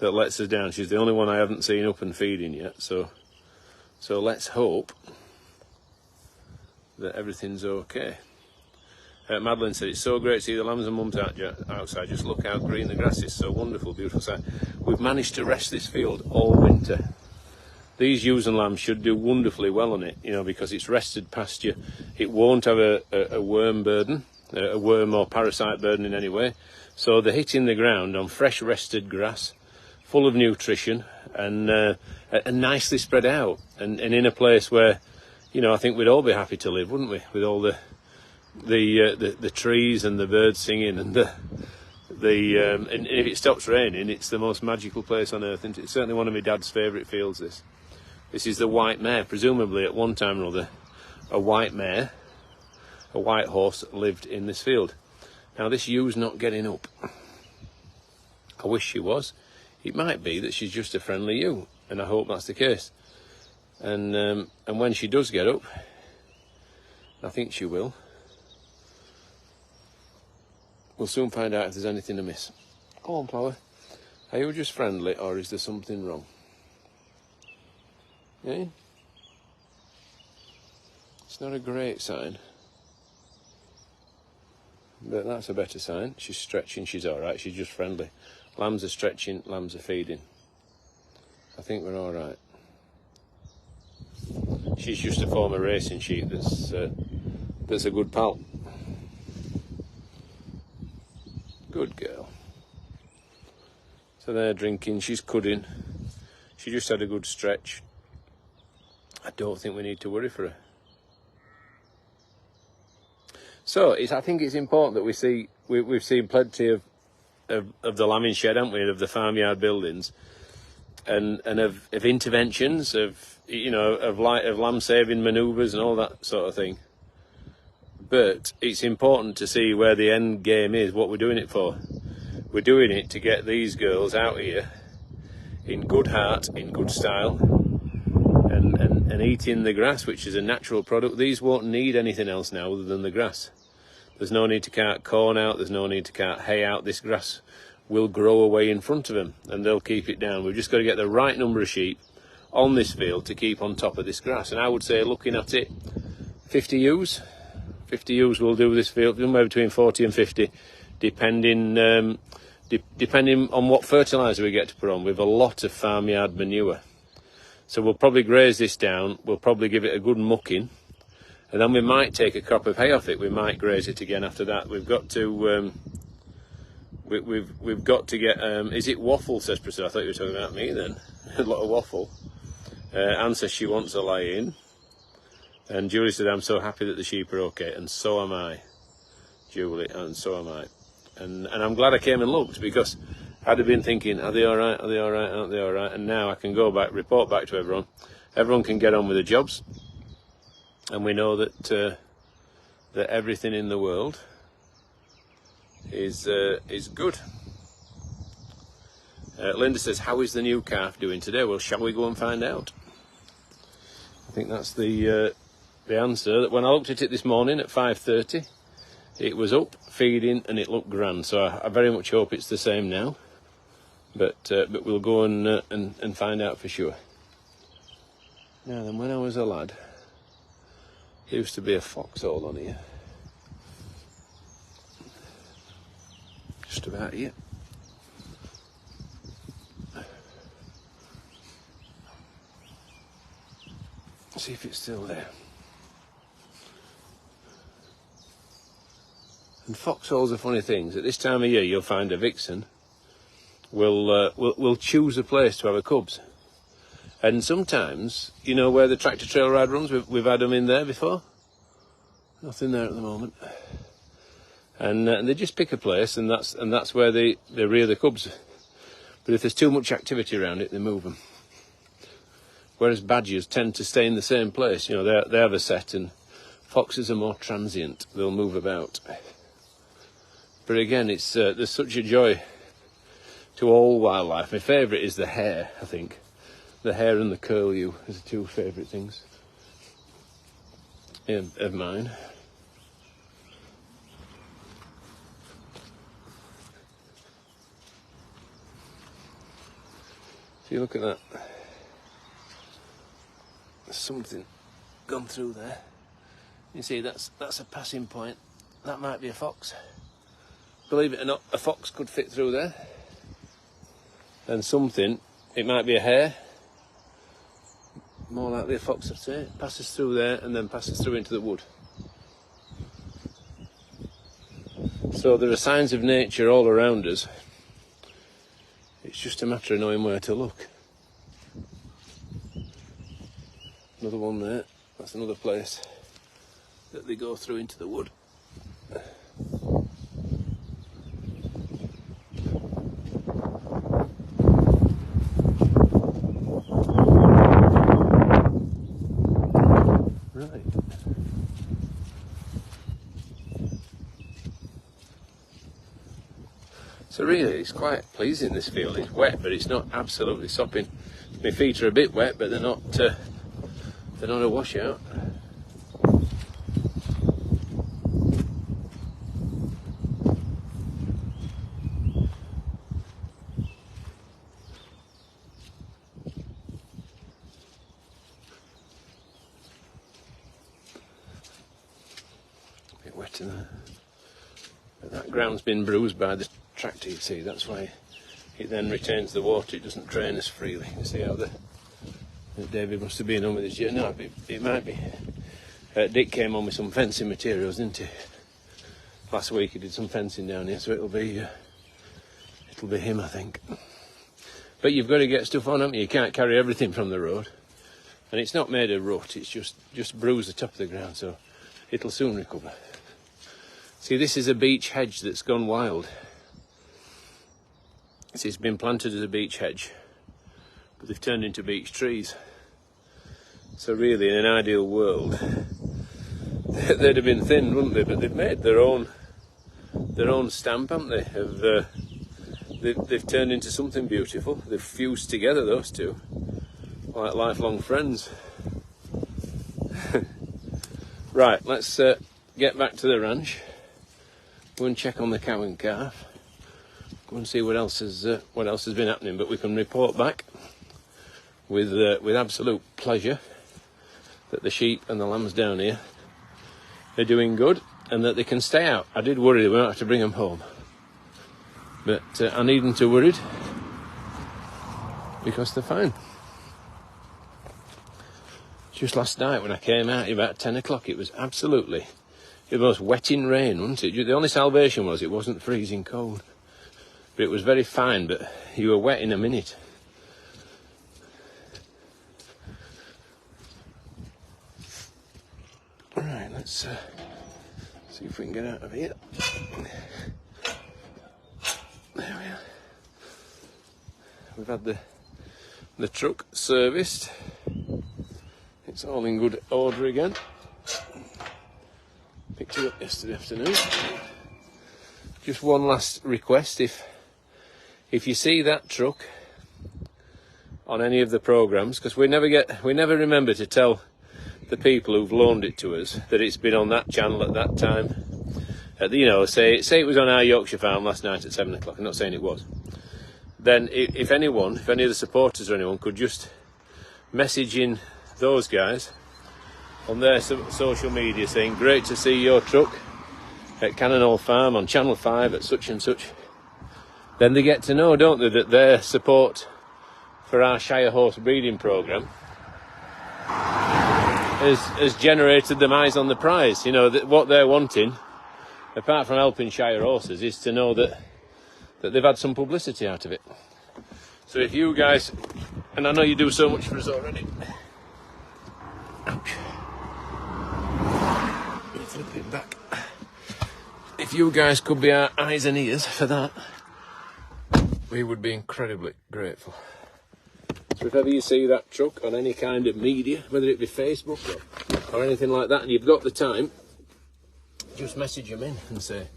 lets us down. She's the only one I haven't seen up and feeding yet. So let's hope that everything's okay. Madeline said, "It's so great to see the lambs and mums outside. Just look how green the grass is. So wonderful, beautiful sight." We've managed to rest this field all winter. These ewes and lambs should do wonderfully well on it, you know, because it's rested pasture. It won't have a worm burden, a worm or parasite burden in any way. So they're hitting the ground on fresh rested grass, full of nutrition, and nicely spread out, and in a place where, you know, I think we'd all be happy to live, wouldn't we? With all the trees and the birds singing, and and if it stops raining, it's the most magical place on earth, and it's certainly one of my dad's favourite fields. This is the white mare. Presumably at one time or other, a white mare, a white horse, lived in this field. Now this ew's not getting up. I wish she was. It might be that she's just a friendly ewe, and I hope that's the case. And when she does get up, I think she will, we'll soon find out if there's anything amiss. Go on, Flower. Are you just friendly, or is there something wrong? Eh? It's not a great sign, but that's a better sign. She's stretching, she's all right, she's just friendly. Lambs are stretching, lambs are feeding. I think we're all right. She's just a former racing sheep that's a good pal. Good girl. So they're drinking, she's cudding. She just had a good stretch. I don't think we need to worry for her. So I think it's important that we've seen plenty of the lambing shed, haven't we, of the farmyard buildings, and of interventions, of, you know, of lamb saving manoeuvres and all that sort of thing. But it's important to see where the end game is, what we're doing it for. We're doing it to get these girls out here in good heart, in good style, and eating the grass, which is a natural product. These won't need anything else now other than the grass. There's no need to cart corn out, there's no need to cart hay out. This grass will grow away in front of them, and they'll keep it down. We've just got to get the right number of sheep on this field to keep on top of this grass. And I would say, looking at it, 50 ewes. 50 ewes will do this field, somewhere between 40 and 50, depending on what fertiliser we get to put on. We've a lot of farmyard manure. So we'll probably graze this down, we'll probably give it a good mucking, and then we might take a crop of hay off it. We might graze it again after that. We've got to we've got to get is it waffle, says Priscilla? I thought you were talking about me then. A lot of waffle. Anne says she wants a lie-in, and Julie said, "I'm so happy that the sheep are okay," and so am I, Julie, and so am I. And I'm glad I came and looked, because I'd have been thinking, are they all right, are they all right, aren't they all right? And now I can go back, report back to everyone. Everyone can get on with their jobs, and we know that everything in the world is good. Linda says, "How is the new calf doing today?" Well, shall we go and find out? I think that's the answer. That when I looked at it this morning at 5:30, it was up, feeding, and it looked grand. So I very much hope it's the same now. But we'll go and find out for sure. Now then, when I was a lad, there used to be a foxhole on here. Just about here. See if it's still there. And foxholes are funny things. At this time of year, you'll find a vixen will choose a place to have her cubs. And sometimes, you know where the tractor trail ride runs? We've had them in there before. Nothing there at the moment. and they just pick a place, and that's where they rear the cubs. But if there's too much activity around it, they move them. Whereas badgers tend to stay in the same place. You know, they have a set, and foxes are more transient. They'll move about. But again, it's there's such a joy to all wildlife. My favourite is the hare, I think. The hare and the curlew are the two favourite things of mine. So you look at that. There's something gone through there. You see, that's a passing point. That might be a fox. Believe it or not, a fox could fit through there. And something, it might be a hare. More likely a fox, I'd say. It passes through there and then passes through into the wood. So there are signs of nature all around us. It's just a matter of knowing where to look. Another one there. That's another place that they go through into the wood. Right. So really, it's quite pleasing, this field. It's wet, but it's not absolutely sopping. My feet are a bit wet, but they're not a washout. A bit wet in there. But that ground's been bruised by the tractor, you see. That's why it then retains the water. It doesn't drain as freely. You see how David must have been on with his jet. No, it might be. Dick came on with some fencing materials, didn't he? Last week he did some fencing down here, so it'll be him, I think. But you've got to get stuff on, haven't you? You can't carry everything from the road. And it's not made of rut, it's just bruised the top of the ground, so it'll soon recover. See, this is a beech hedge that's gone wild. See, it's been planted as a beech hedge, but they've turned into beech trees. So really, in an ideal world, they'd have been thinned, wouldn't they? But they've made their own stamp, haven't they? They've turned into something beautiful. They've fused together, those two, like lifelong friends. Right, let's get back to the ranch. Go and check on the cow and calf. Go and see what else has been happening. But we can report back with absolute pleasure that the sheep and the lambs down here are doing good and that they can stay out. I did worry that we might have to bring them home, but I needn't to worried because they're fine. Just last night when I came out about 10 o'clock, it was most wetting rain, wasn't it? The only salvation was it wasn't freezing cold. But it was very fine, but you were wet in a minute. Right, let's see if we can get out of here. There we are. We've had the truck serviced. It's all in good order again. Picked it up yesterday afternoon. Just one last request, if you see that truck on any of the programmes, because we never remember to tell the people who've loaned it to us that it's been on that channel at that time. Say it was on our Yorkshire farm last night at 7 o'clock. I'm not saying it was. Then if any of the supporters or anyone could just message in those guys on their social media saying, great to see your truck at Cannon Hall Farm on Channel 5 at such and such, then they get to know, don't they, that their support for our Shire horse breeding programme has generated them eyes on the prize. You know, that what they're wanting, apart from helping Shire horses, is to know that they've had some publicity out of it. So if you guys, and I know you do so much for us already. Ouch. Flip it back. if you guys could be our eyes and ears for that, we would be incredibly grateful. So if ever you see that truck on any kind of media, whether it be Facebook or anything like that, and you've got the time, just message them in and say,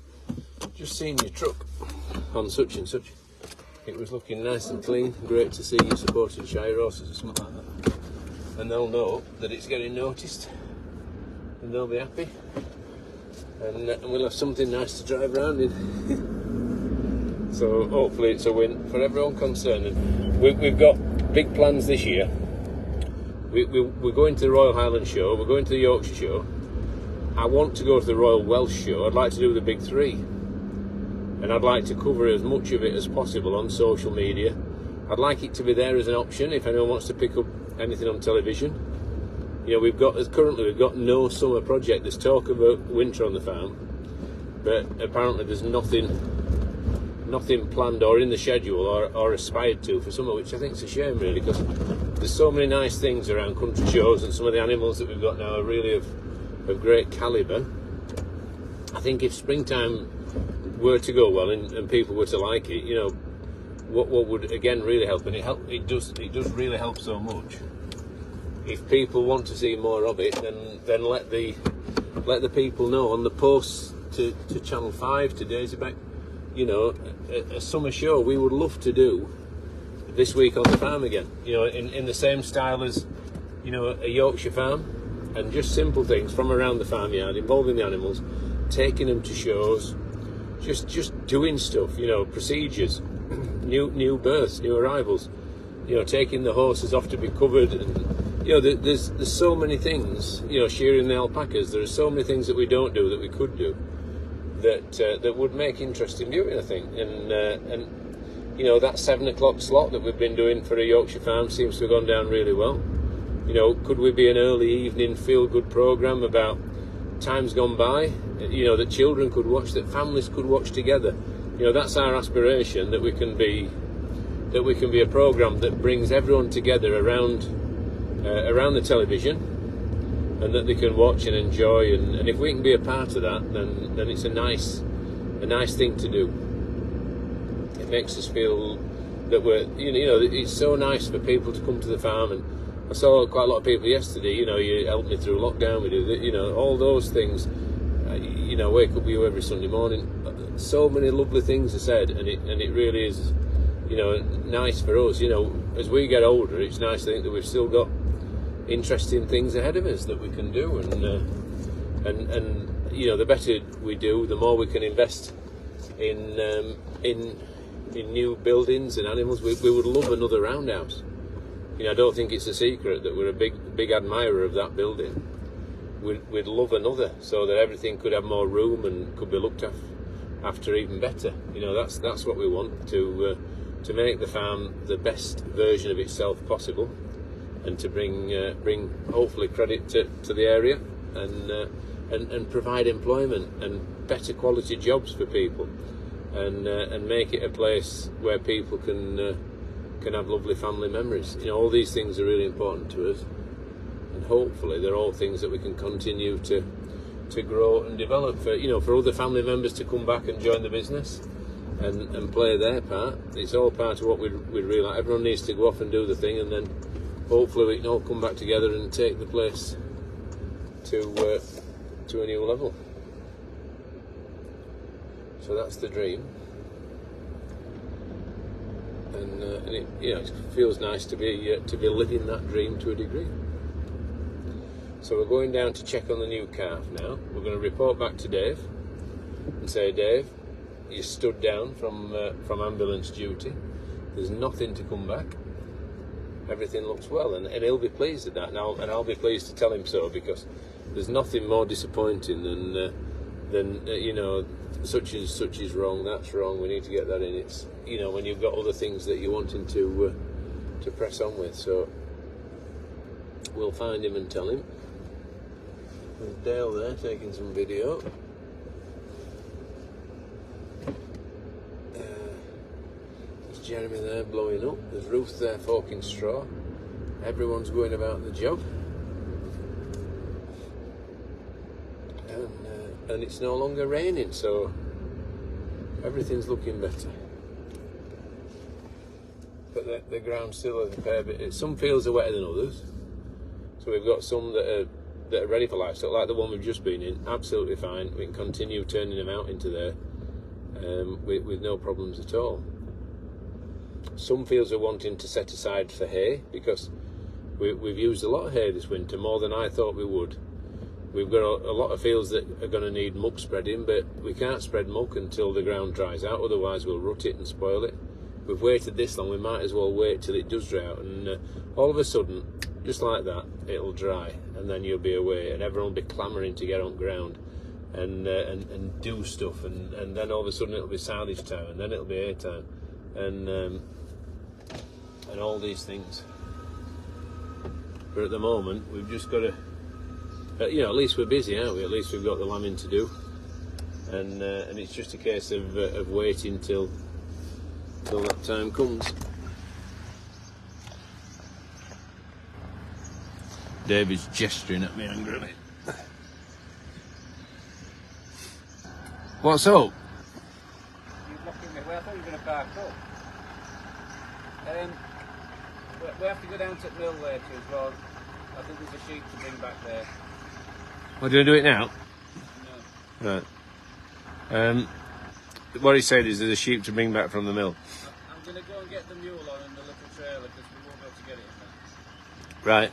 just seen your truck on such and such. It was looking nice and clean, great to see you supporting Shire horses or something like that. And they'll know that it's getting noticed, and they'll be happy. And we'll have something nice to drive around in. So hopefully it's a win for everyone concerned. And we've got big plans this year. We're going to the Royal Highland Show, we're going to the Yorkshire Show. I want to go to the Royal Welsh Show. I'd like to do the big three. And I'd like to cover as much of it as possible on social media. I'd like it to be there as an option if anyone wants to pick up anything on television. You know, currently we've got no summer project. There's talk about winter on the farm, but apparently there's nothing planned or in the schedule or aspired to for summer, which I think is a shame really, because there's so many nice things around country shows, and some of the animals that we've got now are really of great calibre. I think if springtime were to go well and people were to like it, you know, what would again really help, and it does really help so much. If people want to see more of it, then let the people know on the posts to Channel 5, to Daisy Beck, you know, a summer show we would love to do this week on the farm again, you know, in the same style as, you know, a Yorkshire farm, and just simple things from around the farmyard involving the animals, taking them to shows, just doing stuff, you know, procedures, new births, new arrivals, you know, taking the horses off to be covered, and you know, there's so many things, you know, shearing the alpacas. There are so many things that we don't do that we could do that would make interesting viewing, I think. And you know, that 7 o'clock slot that we've been doing for a Yorkshire farm seems to have gone down really well. You know, could we be an early evening feel-good programme about times gone by? You know, that children could watch, that families could watch together. You know, that's our aspiration, that we can be a programme that brings everyone together around the television, and that they can watch and enjoy, and if we can be a part of that, then it's a nice thing to do. It makes us feel that we're, you know, it's so nice for people to come to the farm. And I saw quite a lot of people yesterday, you know, you helped me through lockdown, we do that, you know, all those things, you know, wake up with you every Sunday morning. So many lovely things are said, and it really is, you know, nice for us. You know, as we get older, it's nice to think that we've still got interesting things ahead of us that we can do, and you know, the better we do, the more we can invest in new buildings and animals. We would love another roundhouse. You know, I don't think it's a secret that we're a big admirer of that building. We'd love another, so that everything could have more room and could be looked after even better. You know, that's what we want, to make the farm the best version of itself possible, and to bring hopefully credit to the area, and provide employment and better quality jobs for people, and make it a place where people can have lovely family memories. You know, all these things are really important to us, and hopefully they're all things that we can continue to grow and develop for, you know, for other family members to come back and join the business and play their part. It's all part of what we'd really like. Everyone needs to go off and do the thing, and then hopefully we can all come back together and take the place to a new level. So that's the dream, and it, you know, it feels nice to be living that dream to a degree. So we're going down to check on the new calf now. We're going to report back to Dave and say, Dave, you stood down from ambulance duty. There's nothing to come back. Everything looks well, and he'll be pleased at that, and I'll be pleased to tell him so, because there's nothing more disappointing than you know, such is wrong, that's wrong, we need to get that in. It's, you know, when you've got other things that you're wanting to press on with. So we'll find him and tell him. There's Dale there taking some video. There's Jeremy there blowing up. There's Ruth there forking straw. Everyone's going about the job. And and it's no longer raining, so everything's looking better. But the ground's still a fair bit. Some fields are wetter than others, so we've got some that are ready for livestock, like the one we've just been in. Absolutely fine. We can continue turning them out into there with no problems at all. Some fields are wanting to set aside for hay, because we've used a lot of hay this winter, more than I thought we would. We've got a lot of fields that are going to need muck spreading, but we can't spread muck until the ground dries out, otherwise we'll rut it and spoil it. We've waited this long, we might as well wait till it does dry out, and all of a sudden, just like that, it'll dry, and then you'll be away, and everyone will be clamouring to get on ground and do stuff, and then all of a sudden it'll be silage time, and then it'll be hay time, and all these things. But at the moment, we've just got to, at least we're busy, aren't we? At least we've got the lambing to do, and it's just a case of waiting till that time comes. David's gesturing at me angrily. What's up? You're blocking me. Well, I thought you were going to park up. We have to go down to the mill later as well. I think there's a sheep to bring back there. What, do you do it now? No. Right. What he said is there's a sheep to bring back from the mill. I'm going to go and get the mule on in the little trailer because we won't be able to get it in there. Right.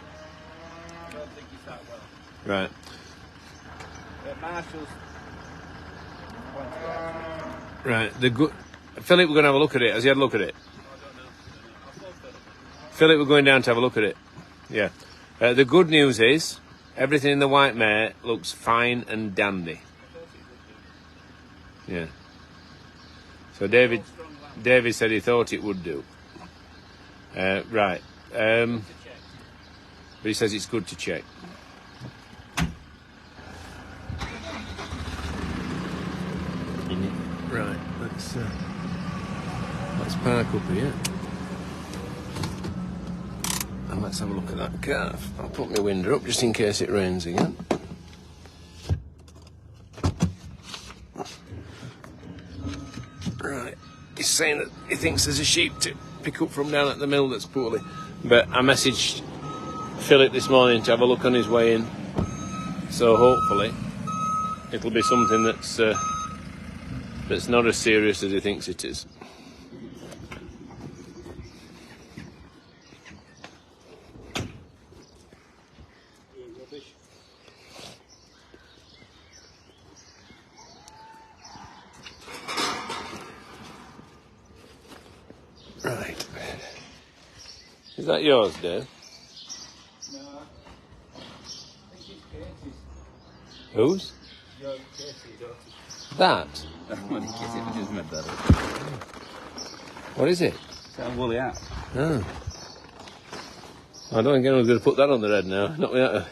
I don't think he's that well. Right. Marshall's pointed out. Right. The good. Philip, we're going to have a look at it. Has he had a look at it? I don't know. I'll phone Philip. Philip, we're going down to have a look at it. Yeah. The good news is everything in the white mare looks fine and dandy. Yeah. So David said he thought it would do. Right. But he says it's good to check. Right. Let's park up here. And let's have a look at that calf. I'll put my window up just in case it rains again. Right. He's saying that he thinks there's a sheep to pick up from down at the mill that's poorly. But I messaged Philip this morning to have a look on his way in. So hopefully it'll be something that's not as serious as he thinks it is. Right. Is that yours, Dave? No. I think it's Katie's. Whose? Your Katie, daughter. That? What is it? It's a woolly hat. Oh. I don't think anyone's going to put that on their head now. Not without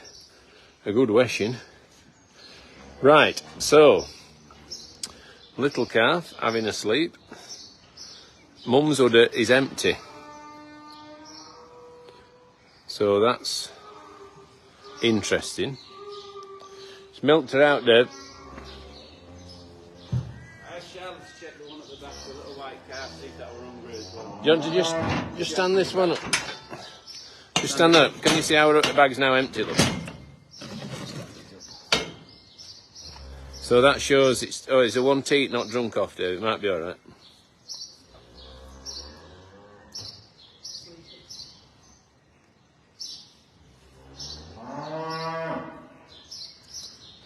a good washing. Right, so little calf having a sleep. Mum's udder is empty. So that's interesting. It's milked her out, Dave. I shall check the one at the back, the little white calf, see if that were hungry as well. Do you want to just stand this one up? Just stand up. Can you see how the bag's now empty? Look. So that shows it's a one teat, not drunk off, Dave. It might be all right.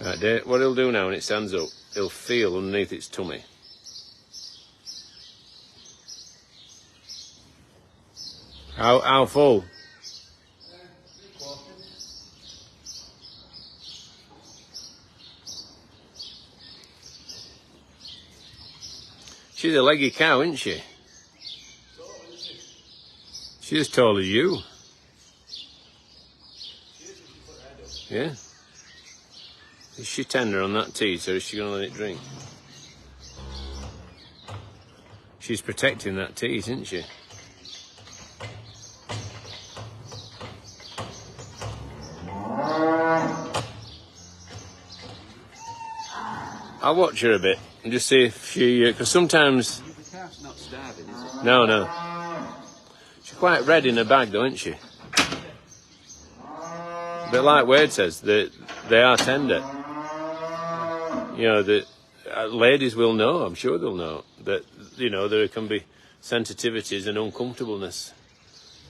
Right, Dave, what he'll do now when it stands up, he'll feel underneath its tummy. How full? She's a leggy cow, isn't she? She's as tall as you. Yeah. Is she tender on that teat, or is she going to let it drink? She's protecting that teat, isn't she? I'll watch her a bit and just see if she... Because sometimes... The calf's not starving, is it? No. She's quite red in her bag, though, isn't she? But like Wade says, they are tender. You know, the ladies will know, I'm sure they'll know, that, you know, there can be sensitivities and uncomfortableness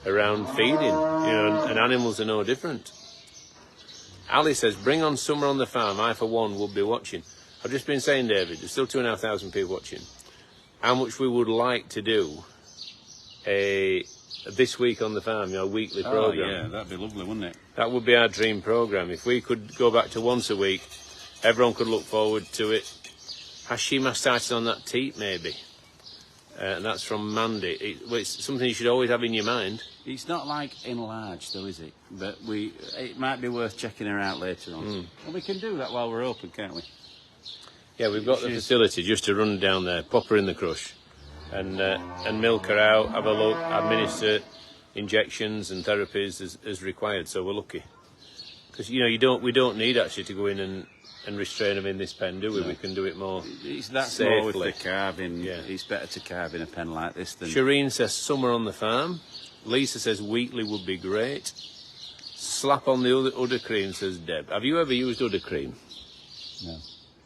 around feeding, you know, and animals are no different. Ali says, bring on Summer on the Farm. I, for one, will be watching. I've just been saying, David, there's still 2,500 people watching, how much we would like to do this week on the farm, you know, a weekly programme. Oh, yeah, that'd be lovely, wouldn't it? That would be our dream programme. If we could go back to once a week, everyone could look forward to it. Has she mastitis on that teat, maybe? And that's from Mandy. It's something you should always have in your mind. It's not like enlarged, though, is it? But it might be worth checking her out later on. And we can do that while we're open, can't we? Yeah, we've got the facility just to run down there, pop her in the crush, and milk her out, have a look, administer injections and therapies as required. So we're lucky, because you know we don't need actually to go in and restrain them in this pen, do we? No. We can do it more that's safely. More with the calving. Yeah. It's better to calve in a pen like this than... Shireen says Summer on the Farm. Lisa says weekly would be great. Slap on the udder cream, says Deb. Have you ever used udder cream?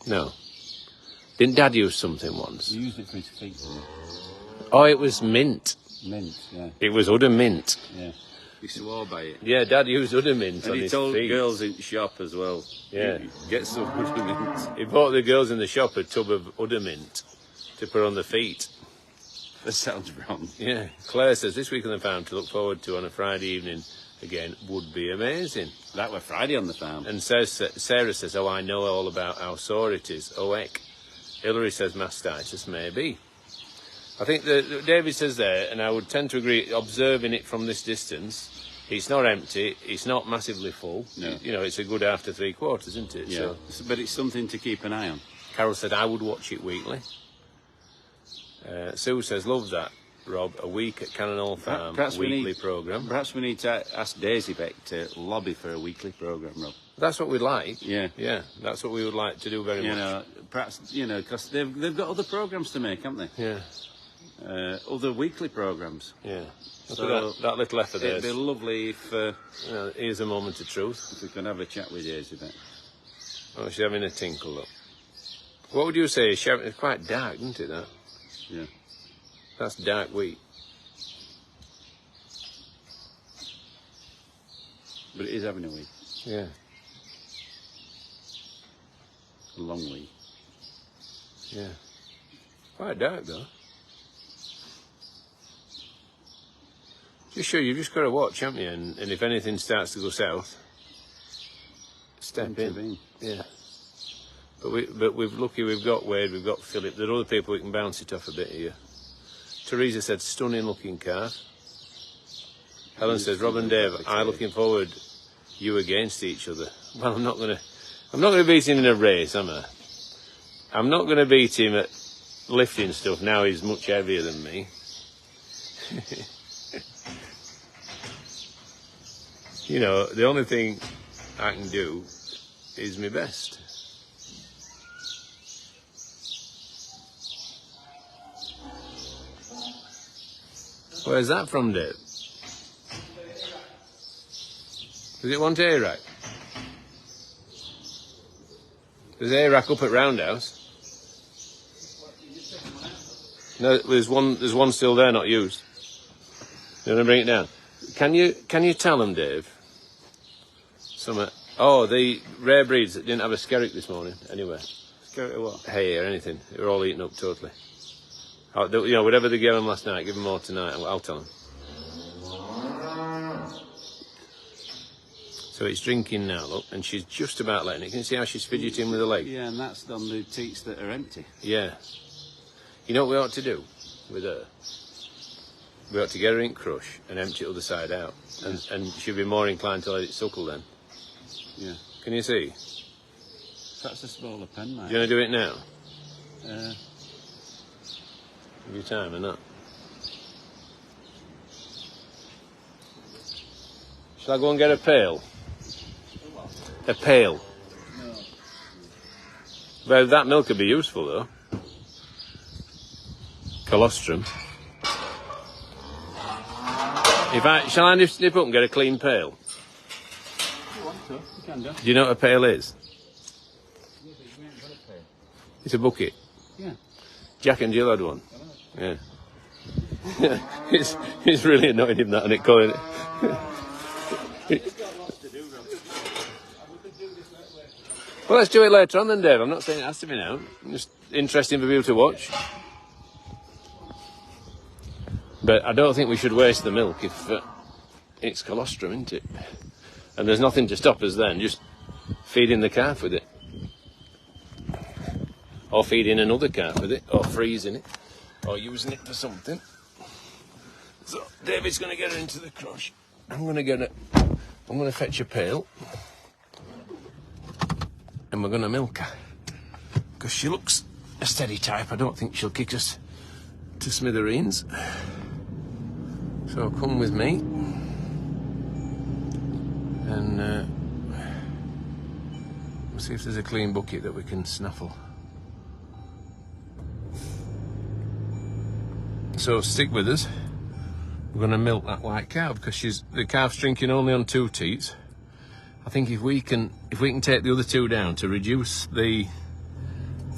No. Didn't Dad use something once? He used it for his feet. Oh, it was mint. Mint, yeah. It was udder mint. Yeah. He swore by it. Yeah, Dad used udder mint on his feet. And he told girls in shop as well. Yeah. Get some udder mint. He bought the girls in the shop a tub of udder mint to put on the feet. That sounds wrong. Yeah. Claire says, this week on the farm to look forward to on a Friday evening again would be amazing. That were Friday on the farm. And Sarah says, oh, I know all about how sore it is. Oh, heck. Hilary says mastitis, maybe. I think that David says there, and I would tend to agree, observing it from this distance, it's not empty, it's not massively full. No. You know, it's a good after 3/4, isn't it? Yeah. So, but it's something to keep an eye on. Carol said, I would watch it weekly. Sue says, love that, Rob, a week at Cannon Hall Farm, weekly programme. Perhaps we need to ask Daisy Beck to lobby for a weekly programme, Rob. That's what we'd like. Yeah. Yeah, that's what we would like to do very much. You know, perhaps, you know, because they've got other programmes to make, haven't they? Yeah. Other weekly programmes. Yeah. So Look at that little effort there. It'd be lovely if... here's a moment of truth. If we can have a chat with Daisy Beck. Oh, she's having a tinkle, look. What would you say? It's quite dark, isn't it, that? Yeah. That's dark wheat. But it is having a week. Yeah. A long week. Yeah. Quite dark, though. Just sure, you've just got to watch, haven't you? And if anything starts to go south, step in. Yeah. But we've got Wade, we've got Philip. There are other people we can bounce it off a bit here. Teresa said, stunning looking calf. Helen says, Rob and Dave, I'm looking forward you against each other. Well, I'm not gonna beat him in a race, am I? I'm not gonna beat him at lifting stuff. Now he's much heavier than me. You know, the only thing I can do is my best. Where's that from, Dave? Does it want A-rack? There's A-rack up at Roundhouse. No, there's one still there, not used. You want to bring it down? Can you tell them, Dave? Oh, the rare breeds that didn't have a skerrick this morning. Anyway, Skerrick what? Hay or anything. They were all eaten up totally. You know, whatever they gave them last night, give them more tonight. I'll tell them. So it's drinking now, look, and she's just about letting it. Can you see how she's fidgeting with her leg? Yeah, and that's on the teats that are empty. Yeah. You know what we ought to do with her? We ought to get her in crush and empty it other side out. And she'll be more inclined to let it suckle then. Yeah. Can you see? That's a smaller pen, mate. Do you want to do it now? Give you time or not? Shall I go and get a pail? A pail. No. Well, that milk could be useful though. Colostrum. Shall I nip up and get a clean pail? You want to? You can do. Do you know what a pail is? Yeah, but you ain't got a pail. It's a bucket. Yeah. Jack and Jill had one. Yeah. it's really annoying him that and it calling it. Well, let's do it later on then, Dave. I'm not saying it has to be now. Just interesting for people to watch. But I don't think we should waste the milk if it's colostrum, isn't it? And there's nothing to stop us then, just feeding the calf with it. Or feeding another calf with it, or freezing it, or using it for something. So David's going to get her into the crush. I'm going to fetch a pail. And we're going to milk her. Because she looks a steady type. I don't think she'll kick us to smithereens. So come with me. And we'll see if there's a clean bucket that we can snaffle. So stick with us. We're going to milk that white cow because the calf's drinking only on 2 teats. I think if we can take the other 2 down to reduce the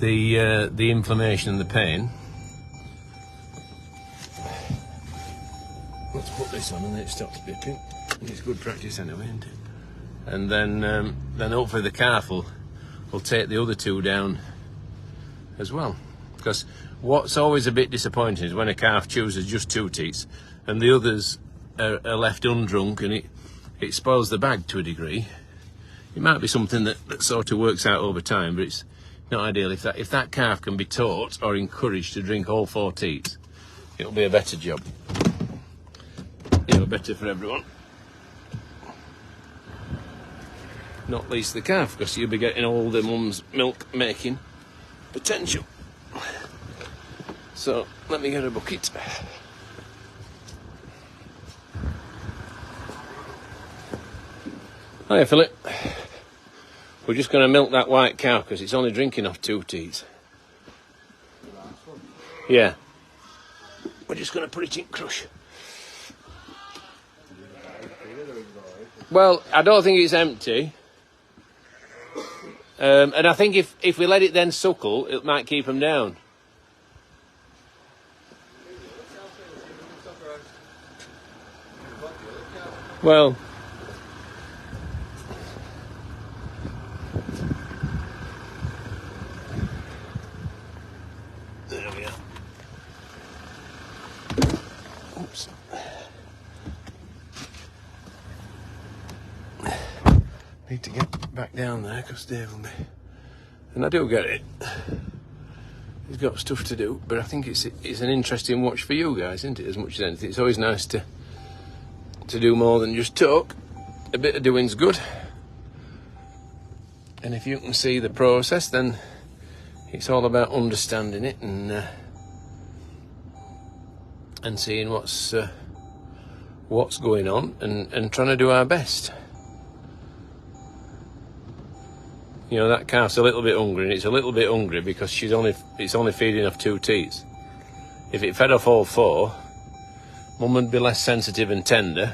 inflammation and the pain. Let's put this on and then it stops bipping. And it's good practice anyway, isn't it? And then hopefully the calf will take the other 2 down as well. Because what's always a bit disappointing is when a calf chooses just 2 teats and the others are left undrunk and it spoils the bag to a degree. It might be something that sort of works out over time, but it's not ideal. If that calf can be taught or encouraged to drink all 4 teats, it'll be a better job. Better for everyone. Not least the calf, because you'll be getting all the mum's milk making potential. So let me get a bucket. Hiya, Philip. We're just going to milk that white cow because it's only drinking off 2 teats. Yeah. We're just going to put it in crush. Well, I don't think it's empty. And I think if we let it then suckle, it might keep them down. Well... there we are. Oops. Need to get back down there because Dave will be... And I do get it. He's got stuff to do, but I think it's an interesting watch for you guys, isn't it? As much as anything. It's always nice to do more than just talk. A bit of doing's good. And if you can see the process, then it's all about understanding it and seeing what's going on and trying to do our best. You know, that calf's a little bit hungry, and it's a little bit hungry because it's only feeding off 2 teats. If it fed off all 4, Mum would be less sensitive and tender,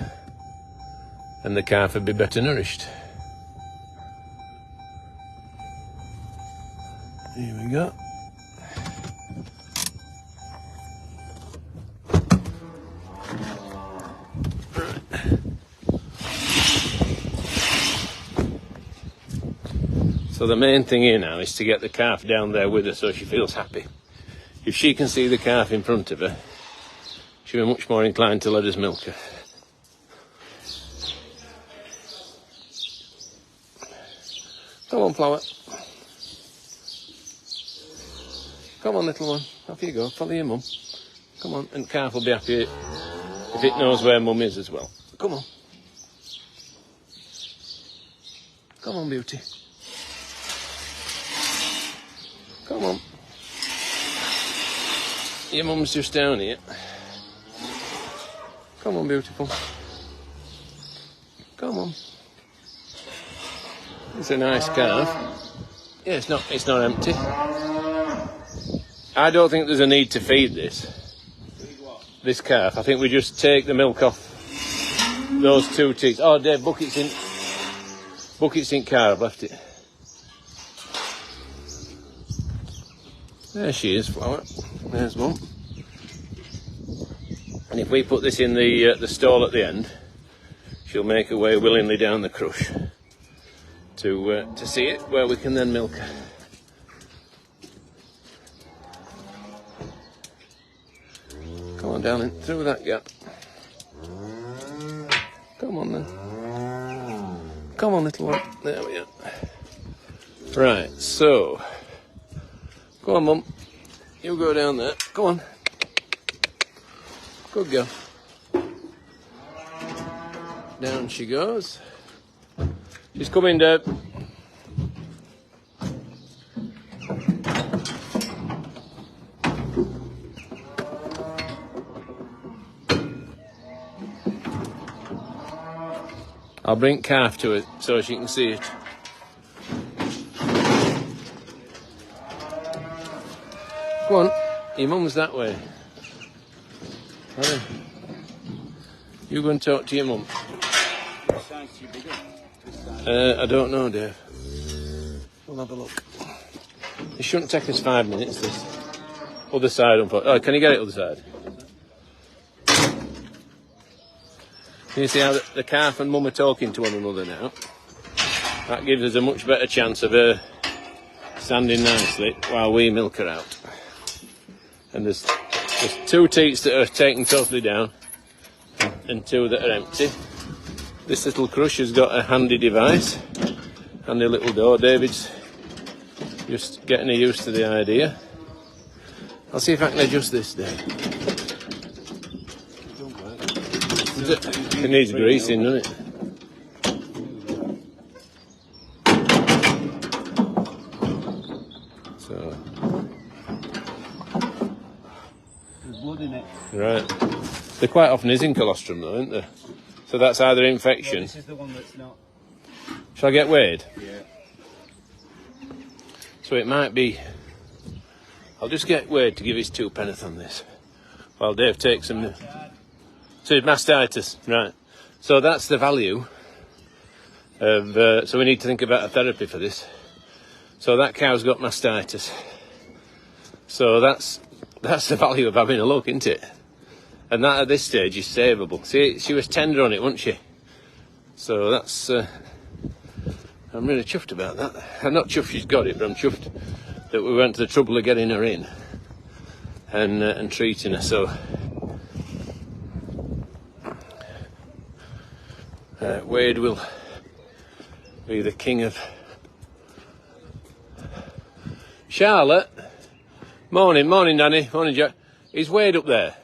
and the calf would be better nourished. Here we go. So the main thing here now is to get the calf down there with her so she feels happy. If she can see the calf in front of her, she'll be much more inclined to let us milk her. Come on, Flower. Come on, little one. Off you go. Follow your mum. Come on. And calf will be happy if it knows where mum is as well. Come on. Come on, beauty. Come on. Your mum's just down here. Come on, beautiful. Come on. It's a nice calf. Yeah, it's not empty. I don't think there's a need to feed this calf. I think we just take the milk off those 2 teats. Oh, Dave, bucket's in car. I've left it. There she is, Flower. There's one. And if we put this in the stall at the end, she'll make her way willingly down the crush to see it, where we can then milk her. Come on, darling, through that gap. Come on then. Come on, little one. There we are. Right, so. Go on, Mum. You go down there. Go on. Good girl. Down she goes. She's coming, Deb. I'll bring calf to it so she can see it. Go on, your mum's that way. Right. You go and talk to your mum. I don't know, Dave. We'll have a look. It shouldn't take us 5 minutes, this. Other side, unfortunately. Oh, can you get it other side? Can you see how the calf and mum are talking to one another now? That gives us a much better chance of her standing nicely while we milk her out. And there's 2 teats that are taken totally down and 2 that are empty. This little crush has got a handy device, handy little door. David's just getting her used to the idea. I'll see if I can adjust this, Dave. It needs greasing, doesn't it? So. There's blood in it. Right. There quite often is in colostrum though, isn't there? So that's either infection. Well, this is the one that's not. Shall I get weighed? Yeah. So it might be. I'll just get weighed to give his 2 penneth on this. While Dave takes some. So it's mastitis, right. So that's the value of, so we need to think about a therapy for this. So that cow's got mastitis. So that's the value of having a look, isn't it? And that at this stage is savable. See, she was tender on it, wasn't she? So that's, I'm really chuffed about that. I'm not chuffed she's got it, but I'm chuffed that we went to the trouble of getting her in and treating her. So Wade will be the king of Charlotte. Morning, Danny. Morning, Jack. Is Wade up there?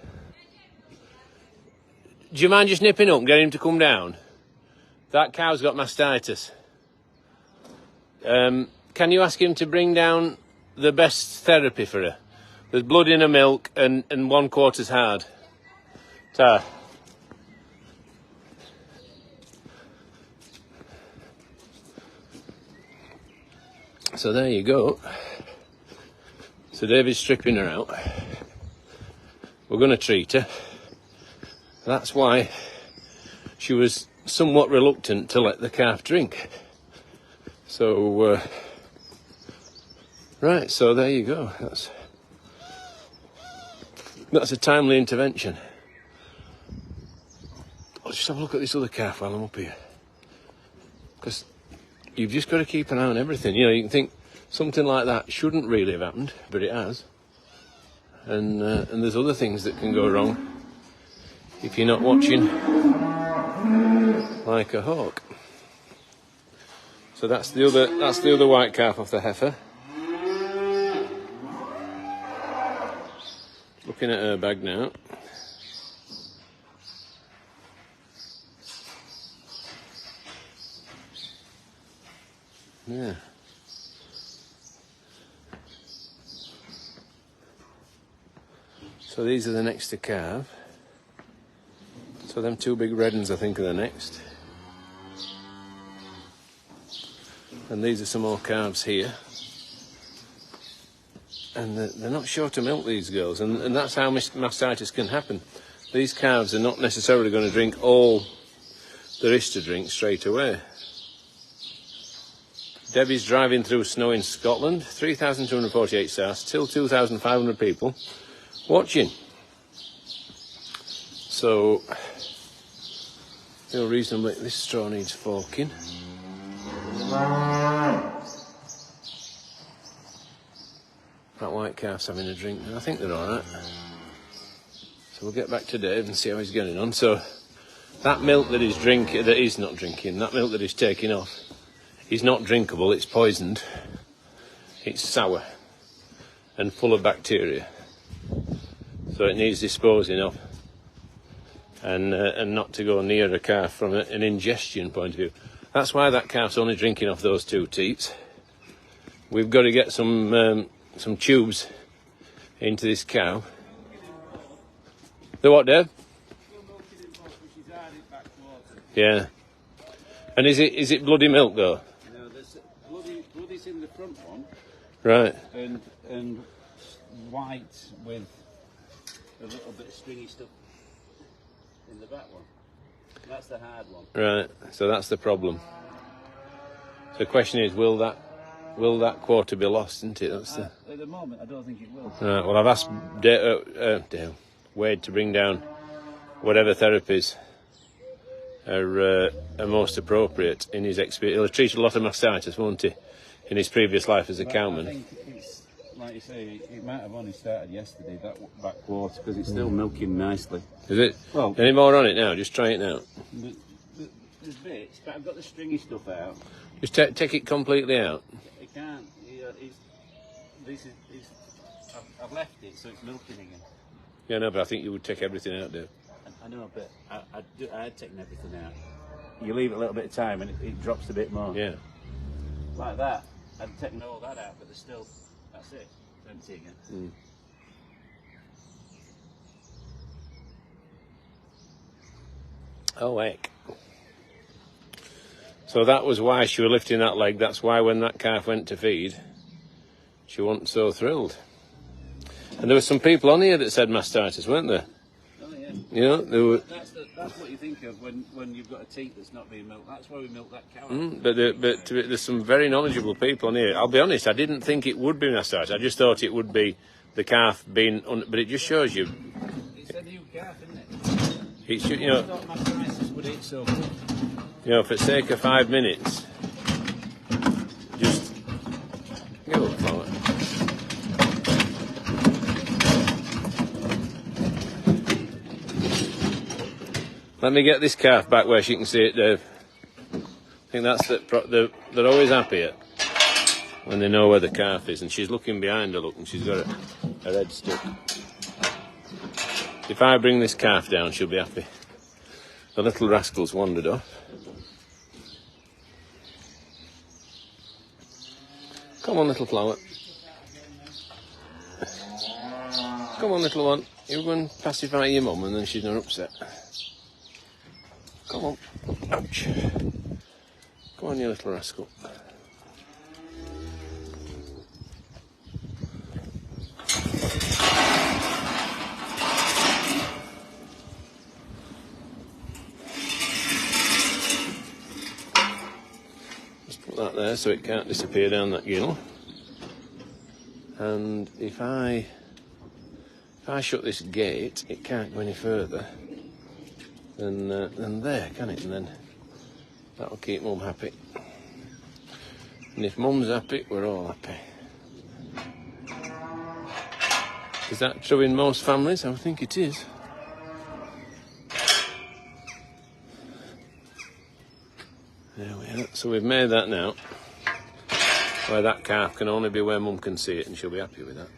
Do you mind just nipping up and getting him to come down? That cow's got mastitis. Can you ask him to bring down the best therapy for her? There's blood in her milk and 1/4 hard. Ta. So there you go. So David's stripping her out. We're going to treat her. That's why she was somewhat reluctant to let the calf drink. So, right, so there you go. That's a timely intervention. I'll just have a look at this other calf while I'm up here. Because you've just got to keep an eye on everything. You know, you can think something like that shouldn't really have happened, but it has. And there's other things that can go wrong if you're not watching like a hawk. So that's the other white calf off the heifer. Looking at her bag now. Yeah. So these are the next to calve. So them 2 big red ones I think are the next. And these are some more calves here. and they're not sure to milk, these girls, and that's how mastitis can happen. These calves are not necessarily going to drink all there is to drink straight away. Debbie's driving through snow in Scotland, 3,248 stars, still 2,500 people watching. So, feel reasonably, this straw needs forking. That white calf's having a drink, and I think they're alright. So we'll get back to Dave and see how he's getting on. So, that milk that he's not drinking, that milk that he's taking off, is not drinkable, it's poisoned. It's sour and full of bacteria. So it needs disposing of. And not to go near a calf from an ingestion point of view. That's why that calf's only drinking off those 2 teats. We've got to get some tubes into this cow. The what, Dave? Yeah. And is it bloody milk though? No, there's bloody's in the front one. Right. And white with a little bit of stringy stuff in the back one. That's the hard one. Right. So that's the problem. So the question is, will that quarter be lost, isn't it? That's At the moment, I don't think it will. Right. Well, I've asked Wade to bring down whatever therapies are most appropriate in his experience. He'll have treated a lot of mastitis, won't he, in his previous life as a cowman? I think it's, like you say, it might have only started yesterday, that back quarter, because it's still milking nicely. Is it? Well, any more on it now? Just try it now. There's bits, but I've got the stringy stuff out. Just take it completely out. It can't. I've left it, so it's milking again. Yeah, no, but I think you would take everything out, Dave. I know, but I had taken everything out. You leave it a little bit of time and it drops a bit more. Yeah. Like that. I'd taken all that out, but there's still, that's it. It's empty again. Mm. Oh, heck. So that was why she was lifting that leg. That's why when that calf went to feed, she wasn't so thrilled. And there were some people on here that said mastitis, weren't there? Oh, yeah. You know, there were. That's what you think of when you've got a teat that's not being milked. That's why we milk that cow. But there's some very knowledgeable people on here. I'll be honest, I didn't think it would be mastitis. I just thought it would be the calf being. But it just shows you. It's a new calf, isn't it? It's, you know. I thought mastitis would eat so good. You know, for the sake of 5 minutes, just go up for it. Let me get this calf back where she can see it, Dave. I think that's they're always happier when they know where the calf is, and she's looking behind her, look, and she's got her head stuck. If I bring this calf down, she'll be happy. The little rascal's wandered off. Come on, little flower. Come on, little one. You go and pacify your mum and then she's not upset. Come on. Ouch. Come on, you little rascal. Just put that there so it can't disappear down that gill. And if I shut this gate, it can't go any further than there, can it? And then that'll keep Mum happy. And if Mum's happy, we're all happy. Is that true in most families? I think it is. There we are. So we've made that now, where that calf can only be where Mum can see it, and she'll be happy with that.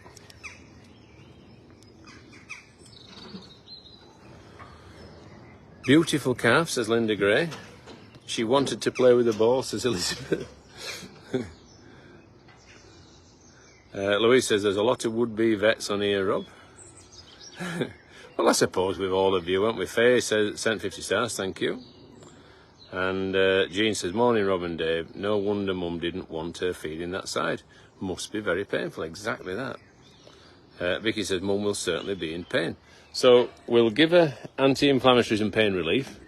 Beautiful calf, says Linda Gray. She wanted to play with the ball, says Elizabeth. Louise says there's a lot of would-be vets on here, Rob. Well, I suppose with all of you, won't we? Faye says sent 50 stars, thank you. And Jean says, morning, Rob and Dave. No wonder Mum didn't want her feeding that side. Must be very painful, exactly that. Vicky says Mum will certainly be in pain. So we'll give her anti-inflammatories and pain relief.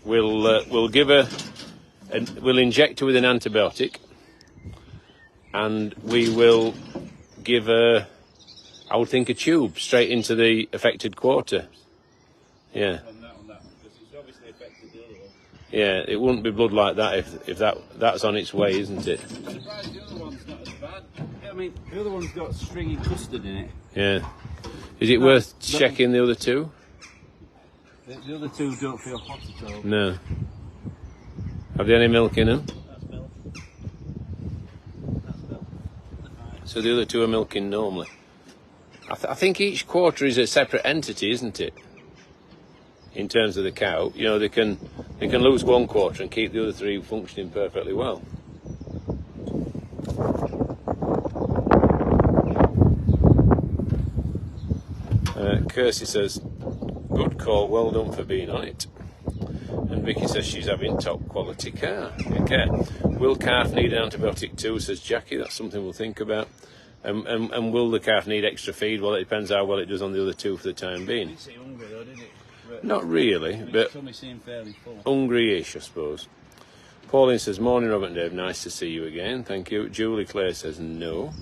We'll give her, we'll inject her with an antibiotic, and we will give her, I would think, a tube straight into the affected quarter. Yeah. Yeah, it wouldn't be blood like that if that's on its way, isn't it? I'm surprised the other one's not as bad. I mean, the other one's got stringy custard in it. Yeah. Is it worth checking the other two? The other two don't feel hot at all. No. Have they any milk in them? That's milk. That's milk. So the other two are milking normally. I think each quarter is a separate entity, isn't it? In terms of the cow, you know, they can lose one quarter and keep the other three functioning perfectly well. Kirsty says, good call, well done for being on it. And Vicky says she's having top quality care. Will calf need an antibiotic too, says Jackie. That's something we'll think about. And will the calf need extra feed? Well, it depends how well it does on the other two for the time being. Didn't say hungry though, did it? Not really, but hungry-ish, I suppose. Pauline says, morning, Robert and Dave, nice to see you again, thank you. Julie Clare says, no.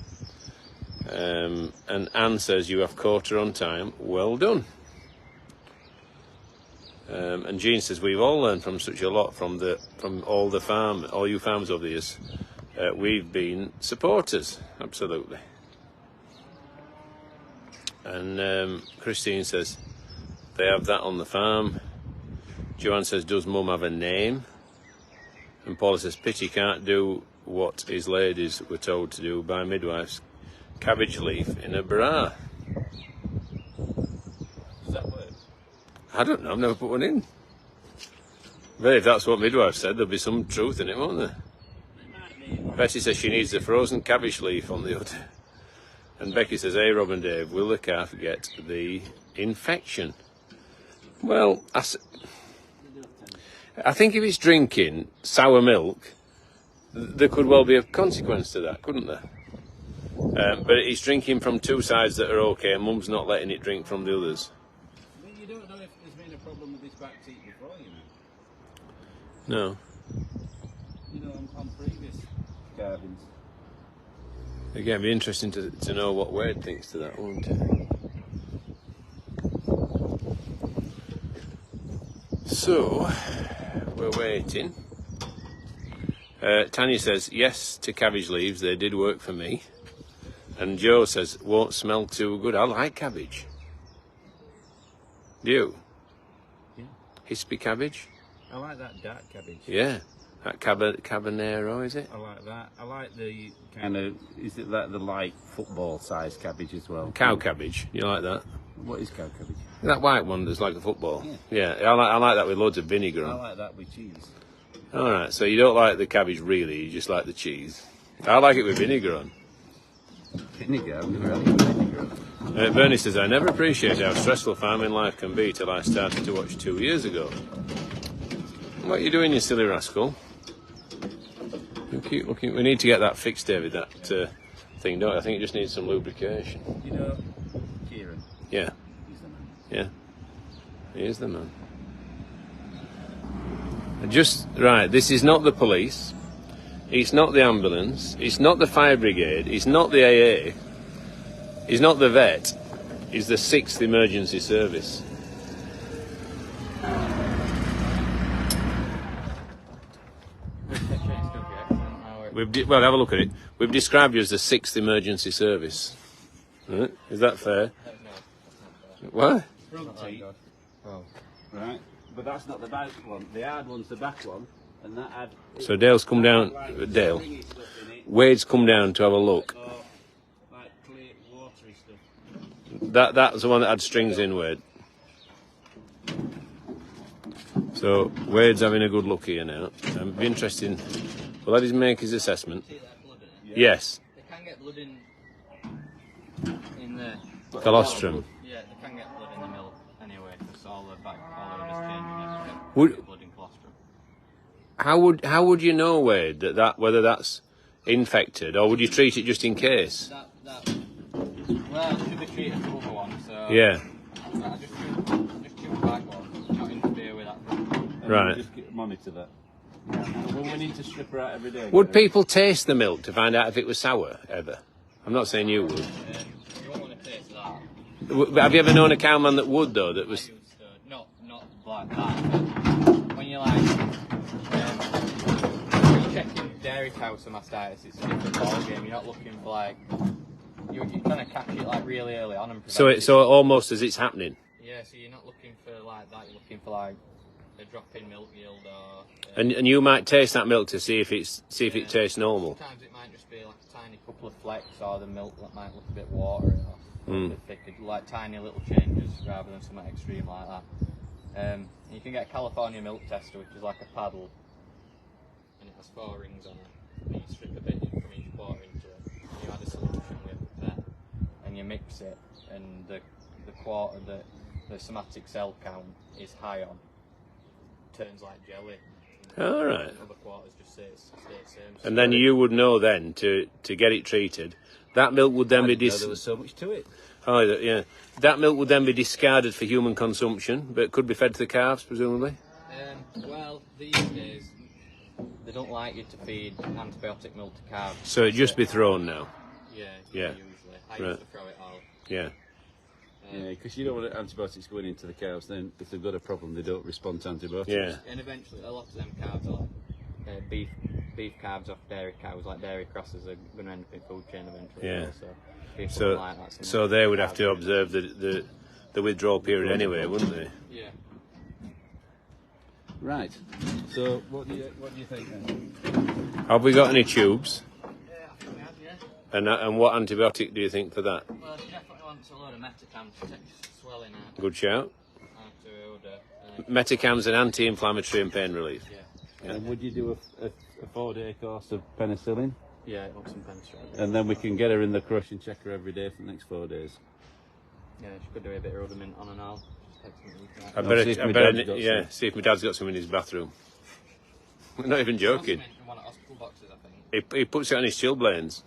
And Anne says, you have caught her on time, well done. And Jean says, we've all learned from such a lot from all you farmers over the years. We've been supporters, absolutely. And Christine says, they have that on the farm. Joanne says, does Mum have a name? And Paula says, pity can't do what his ladies were told to do by midwives. Cabbage leaf in a bra. Does that work? I don't know, I've never put one in. But if that's what midwives said, there'll be some truth in it, won't there? Betty says she needs the frozen cabbage leaf on the udder. And Becky says, hey, Rob and Dave, will the calf get the infection? Well, I think if it's drinking sour milk, there could well be a consequence to that, couldn't there? But it's drinking from two sides that are okay, and Mum's not letting it drink from the others. I mean, you don't know if there's been a problem with this back teat before, you No. know? You know, on previous calvings. Again, it'd be interesting to know what Wade thinks to that, won't it? So, we're waiting. Tanya says, yes to cabbage leaves, they did work for me. And Joe says, won't smell too good. I like cabbage. Do you? Yeah. Hispy cabbage? I like that dark cabbage. Yeah. That cabanero, is it? I like that. I like the kind of, is it like the light football size cabbage as well? Cow cabbage. You like that? What is cow cabbage? That white one that's like a football. Yeah. Yeah, I like that with loads of vinegar I on. like that with cheese. All right, so you don't like the cabbage really, you just like the cheese. I like it with vinegar on. Vinegar? I've never had vinegar on. Bernie says, I never appreciated how stressful farming life can be till I started to watch 2 years ago. What are you doing, you silly rascal? You keep looking. We need to get that fixed, David, that thing, don't we? I think it just needs some lubrication. You know, Kieran? Yeah. He's the man. Yeah. He is the man. Just, right, this is not the police. It's not the ambulance. It's not the fire brigade. It's not the AA. It's not the vet. It's the 6th emergency service. Well, have a look at it. We've described you as the 6th emergency service. Right? Is that fair? What? Oh. Right. But that's not the back one. The hard one's the back one. And that had... So Dale's come down... Dale. Wade's come down to have a look. Oh, like clear, watery stuff. That's the one that had strings in, Wade. So Wade's having a good look here now. It'd be interesting... Well, let him make his assessment. See that blood in it? Yes. They can get blood in the... Colostrum. Yeah, they can get blood in the milk anyway, because all the is changing everything. Would- Blood in colostrum. How would you know, Wade, that whether that's infected, or would you treat it just in case? That Well, they should be treated to other ones, so... Yeah. I just chew back one, not interfere with that. And Right. Just monitor that. Well, we need to strip her out every day. Would people taste the milk to find out if it was sour ever? I'm not saying you would. You won't want to taste that. Have you ever known a cowman that would though? That was. Not like that, but when you're like... when you're checking dairy cows for mastitis, it's a different ball game. You're not looking for like... You're trying to catch it like really early on and prevent So almost as it's happening. Yeah, so you're not looking for like that, you're looking for like a drop in milk yield or... And you might taste that milk to see if it tastes normal. Sometimes it might just be like a tiny couple of flecks, or the milk that might look a bit watery or a bit thicker, like tiny little changes rather than something extreme like that. You can get a California milk tester, which is like a paddle, and it has 4 rings on it. And you strip a bit in from each quarter into it. And you add a solution with that, and you mix it, and the quarter that the somatic cell count is high on turns like jelly. All right. Other quarters just stay the same. And then you would know then to get it treated. That milk would then be There was so much to it. Oh, yeah. That milk would then be discarded for human consumption, but it could be fed to the calves, presumably. Well, these days they don't like you to feed antibiotic milk to calves. So it'd just be thrown now. Yeah. Yeah. Usually, I Right. used to throw it out. Yeah. Yeah, because you don't want antibiotics going into the cows. Then, if they've got a problem, they don't respond to antibiotics. Yeah. And eventually, a lot of them calves are like beef calves off dairy cows, like dairy crosses, are going to end up in food chain eventually. Yeah. So people So don't like that so they would have to observe the withdrawal period anyway, wouldn't they? Yeah. Right. So, what do you think then? Have we got any tubes? Yeah, I think we have, yeah. And what antibiotic do you think for that? Well, she definitely wants a load of Metacam to take swelling out. Good shout. After order. Metacam's an anti-inflammatory and pain relief. Yeah. And would you do a 4-day course of penicillin? Yeah, it looks some penicillin. And then we can get her in the crush and check her every day for the next 4 days. Yeah, she could do a bit of rudiment on and off. Just take some of these I out. see if my better dad's got yeah, some. see if my dad's got some in his bathroom. We're not even joking. She wants one of hospital boxes, I think. He puts it on his chilblains.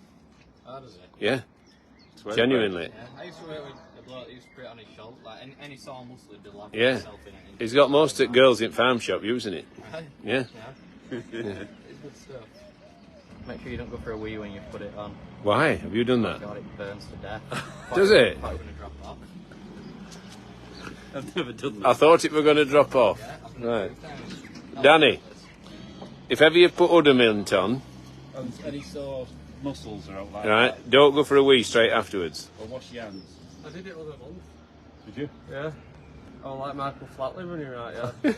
Oh, does it? Yeah, Swear genuinely. Yeah, I used to work with a bloke who used to put it on his shoulder, like any sore muscle he'd do like Yeah. himself in it. He's got most of the girls in farm shop using it. Right? Yeah. Yeah. It's good stuff. Make sure you don't go for a wee when you put it on. Why? Have you done that? God, it burns to death. Does it? Thought it was going to drop off. I've never done that. I thought it were going to drop off. Yeah, I've done Right. it 3 times. Danny, if ever you put udamint on, And any sore muscles are out like right, don't go for a wee straight afterwards. that. Or wash your hands. I did it with a month. Did you? Yeah. Oh, like Michael Flatley running right, yeah.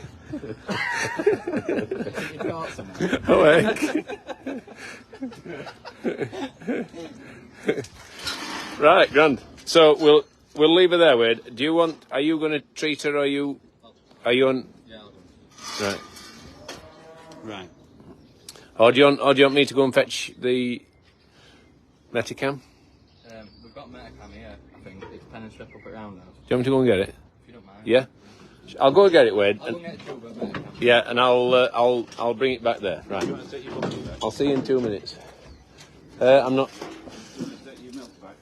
You got some. Oh, heck. Right, grand. So we'll leave her there, Wade. Are you going to treat her, or are you on? Yeah, I'll go. Right. Right. Or do you want me to go and fetch the Metacam? We've got Metacam here, I think. It's pen and strip up around now. Do you want me to go and get it? If you don't mind. Yeah. I'll go and get it, Wade. I'll go and get a tube of Metacam. Yeah, and I'll bring it back there. Right. You want to take your bottle back? I'll see you in 2 minutes. I'm not. Take your milk back.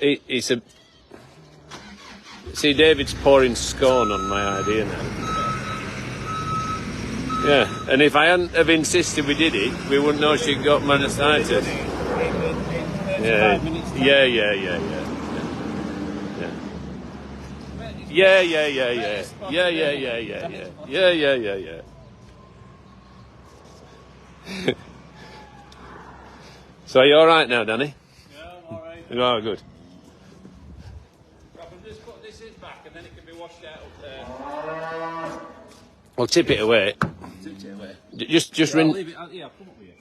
It's a. See, David's pouring scorn on my idea now. Yeah, and if I hadn't have insisted we did it, we wouldn't know she'd got meningitis. Yeah, yeah, yeah, yeah, yeah. Yeah, yeah, yeah, yeah. Yeah, yeah, yeah, yeah, yeah. Yeah, yeah, yeah, yeah. So are you all right now, Danny? Yeah, I'm all right. You are good. I can just put this in back and then it can be washed out up there. Well, tip it away. Take it away. Just I'll rinse. leave it. Yeah, I'll come up with you.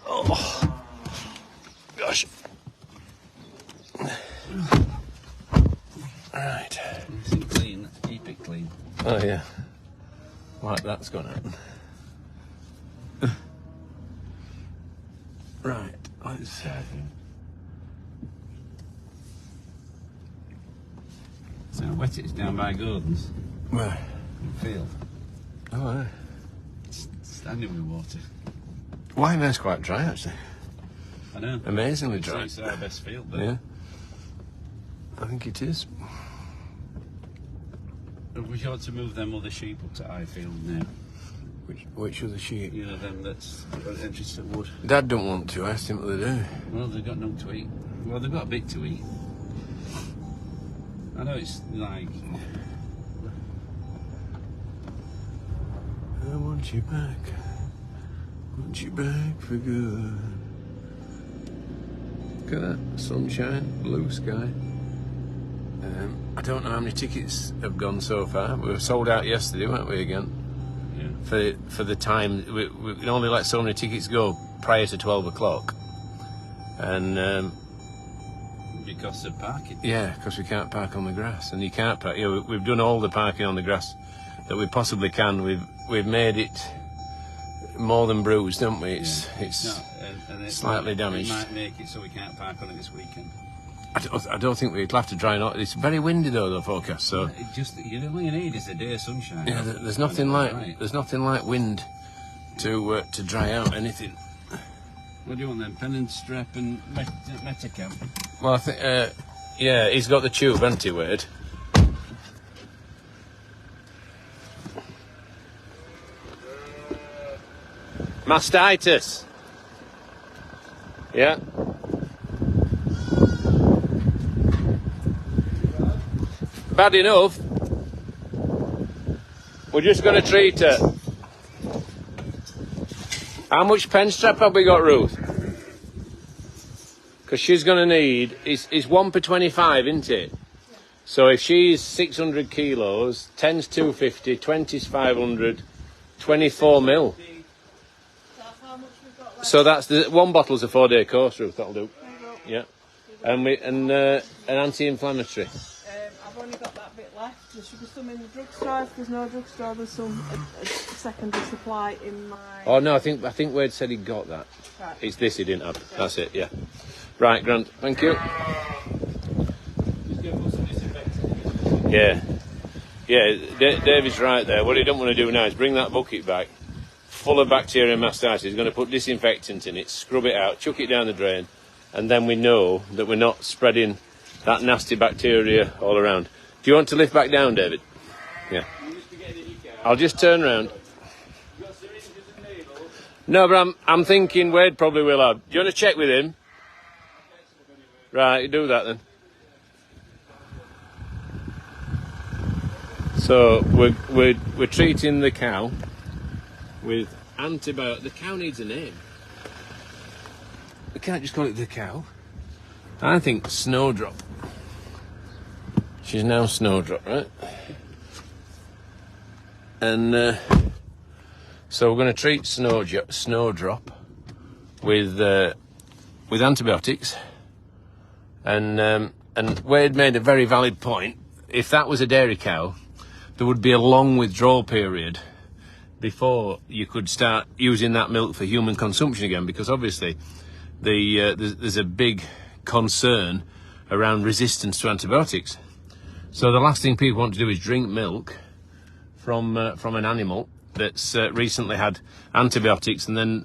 Oh, gosh. Right. Nice and clean. Let's keep it clean. Oh yeah. Right, that's gonna happen. Right. Let's. So wet it's down by Gordon's Where? field. Oh, yeah. Standing with water. Why that's quite dry actually. I know. Amazingly dry. It's our best field, though. Yeah. I think it is. We ought to move them other sheep up to Highfield now. Which other sheep? You know, them that's entrance to wood. Dad don't want to. Ask him what they do. Well, they've got no to eat. Well, they've got a bit to eat. I know it's like... I want you back. Want you back for good. Look at that. Sunshine, blue sky. I don't know how many tickets have gone so far. We were sold out yesterday, weren't we, again? Yeah. For the time. We can only let so many tickets go prior to 12 o'clock. And... because of parking. yeah, because we can't park on the grass. And you can't park... you know, we've done all the parking on the grass that we possibly can. We've made it more than bruised, haven't we? It's and slightly damaged. It might make it so we can't park on it this weekend. I don't think we'll have to dry it. It's very windy though, the forecast. So It just all you need is a day of sunshine. yeah, there's nothing like wind to dry out anything. What do you want then? Pen and strap and Metacam? Well, I think yeah, he's got the tube, hasn't he, Wade? Mastitis. Yeah. Bad enough. We're just going to treat her. How much pen strap have we got, Ruth? Because she's going to need... It's 1 per 25, isn't it? So if she's 600 kilos, 10's 250, 20's 500, 24 mil. So that's the one bottle's a 4-day course, Ruth. That'll do. Yeah. And an anti-inflammatory. I've only got that bit left. There should be some in the drugstore. If there's no drugstore, there's some a secondary supply in my... Oh no, I think Wade said he got that. Right. It's this he didn't have. That's it. Yeah. Right, Grant. Thank you. Yeah. Yeah. David's right there. What he don't want to do now is bring that bucket back, full of bacteria and mastitis. He's going to put disinfectant in it, scrub it out, chuck it down the drain, and then we know that we're not spreading that nasty bacteria all around. Do you want to lift back down, David? Yeah. I'll just turn around. No, but I'm thinking Wade probably will have. Do you want to check with him? Right, you do that then. So we're treating the cow with antibiotic. The cow needs a name. We can't just call it the cow. I think Snowdrop. She's now Snowdrop, right? And so we're going to treat Snowdrop with antibiotics. And Wade made a very valid point. If that was a dairy cow, there would be a long withdrawal period before you could start using that milk for human consumption again, because obviously there's a big concern around resistance to antibiotics. So the last thing people want to do is drink milk from an animal that's recently had antibiotics, and then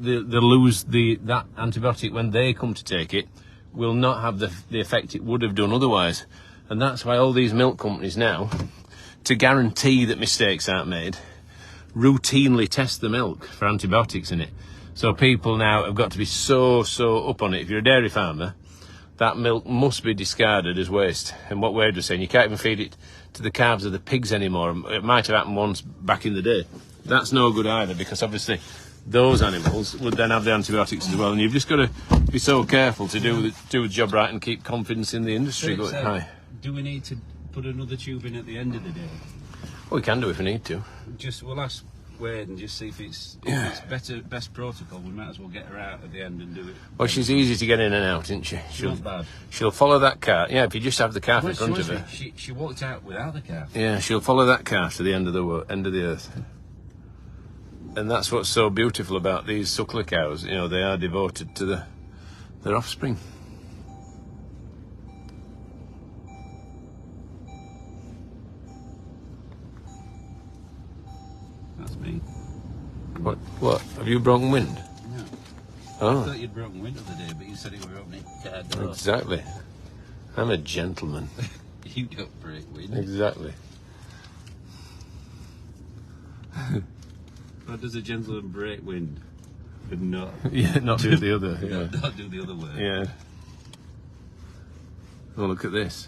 they lose that antibiotic when they come to take it. Will not have the effect it would have done otherwise. And that's why all these milk companies now, to guarantee that mistakes aren't made, routinely test the milk for antibiotics in it. So people now have got to be so up on it. If you're a dairy farmer, that milk must be discarded as waste. And what Wade was saying, you can't even feed it to the calves of the pigs anymore. It might have happened once back in the day. That's no good either, because obviously those animals would then have the antibiotics as well. And you've just got to be so careful to do the job right and keep confidence in the industry going high. Do we need to put another tube in at the end of the day? Well, we can do if we need to. We'll ask Wade and just see if it's best protocol. We might as well get her out at the end and do it. Well, she's easy to get in and out, isn't she? Not bad. She'll follow that cart. Yeah, if you just have the calf in front of her. She walked out without the calf. Yeah, she'll follow that calf to the end of the earth. And that's what's so beautiful about these suckler cows. You know, they are devoted to their offspring. That's me. What? Have you broken wind? No. I Oh, thought you'd broken window the day, but you said you were opening car door. exactly. I'm a gentleman. You don't break wind. Exactly. How does a gentleman break wind? But not, Yeah, not do the other. Yeah. not do the other way. Yeah. Oh, look at this.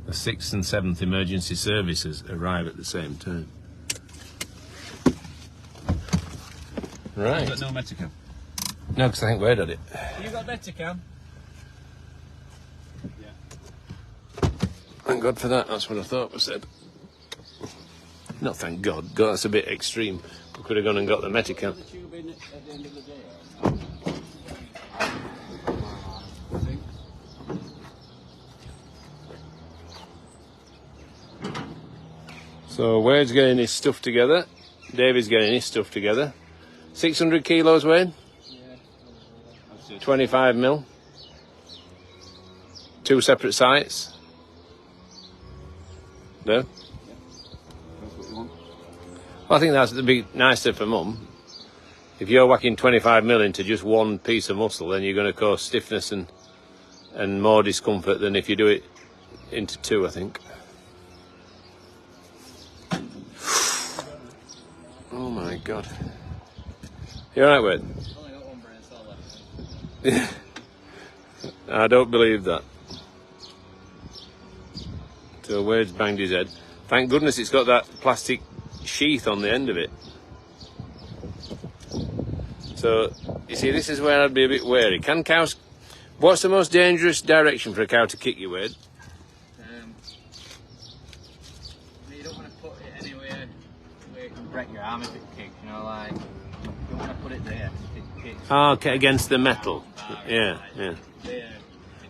The 6th and 7th emergency services arrive at the same time. Right. You've got no Metacam. No, because I think Wade had it. You got Metacam? Thank God for that. That's what I thought was said. No, thank God. God, that's a bit extreme. We could have gone and got the Metacam. The tube in at the end of the day. So Wade's getting his stuff together. David's getting his stuff together. 600 kilos, Wade? Yeah. 25 mil. 2 separate sites. There. That's what you want. Well, I think that'd be nicer for Mum. If you're whacking 25 mil into just one piece of muscle, then you're going to cause stiffness and more discomfort than if you do it into 2, I think. Oh my God. You alright, Wade? Only got one brain cell left. I don't believe that. So Wade's banged his head. Thank goodness it's got that plastic sheath on the end of it. So, you see, this is where I'd be a bit wary. Can cows... What's the most dangerous direction for a cow to kick you, Wade? You don't want to put it anywhere where it can break your arm if it kicks, you know, like, you don't want to put it there if it kicks. Oh, okay, against the metal. Yeah, yeah. There.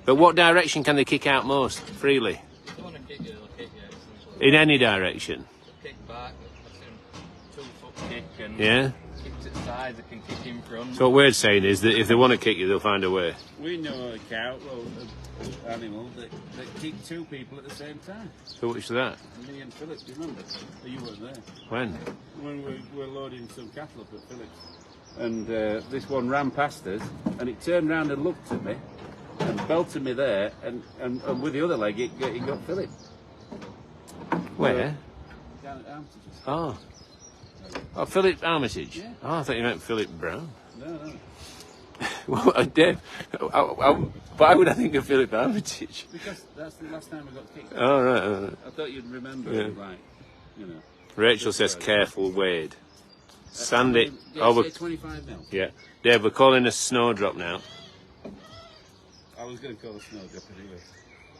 But what direction can they kick out most freely? If you want to kick it, they'll kick you. In any direction? Kick back, I've seen 2-foot kick and Yeah? kick to the side, they can kick in front. So what Wade's saying is that if they want to kick you, they'll find a way. We know a cow, well, an animal that kicked 2 people at the same time. So what's that? Me and Phillips, do you remember? Oh, you weren't there. When? When we were loading some cattle up at Phillips. And this one ran past us, and it turned round and looked at me, and belted me there, and with the other leg, it got Philip. Where? Down at Armitage's. Oh. Oh, Philip Armitage? Yeah. Oh, I thought you meant Philip Brown. No. Well, Dave, why would I think of Philip Armitage? Because that's the last time I got kicked. Oh, right. I thought you'd remember, Yeah. like, you know. Rachel says, careful, Wade. Sandy. Did Oh, I say 25 mil? yeah. Dave, we're calling a snowdrop now. I was going to call a snowdrop anyway.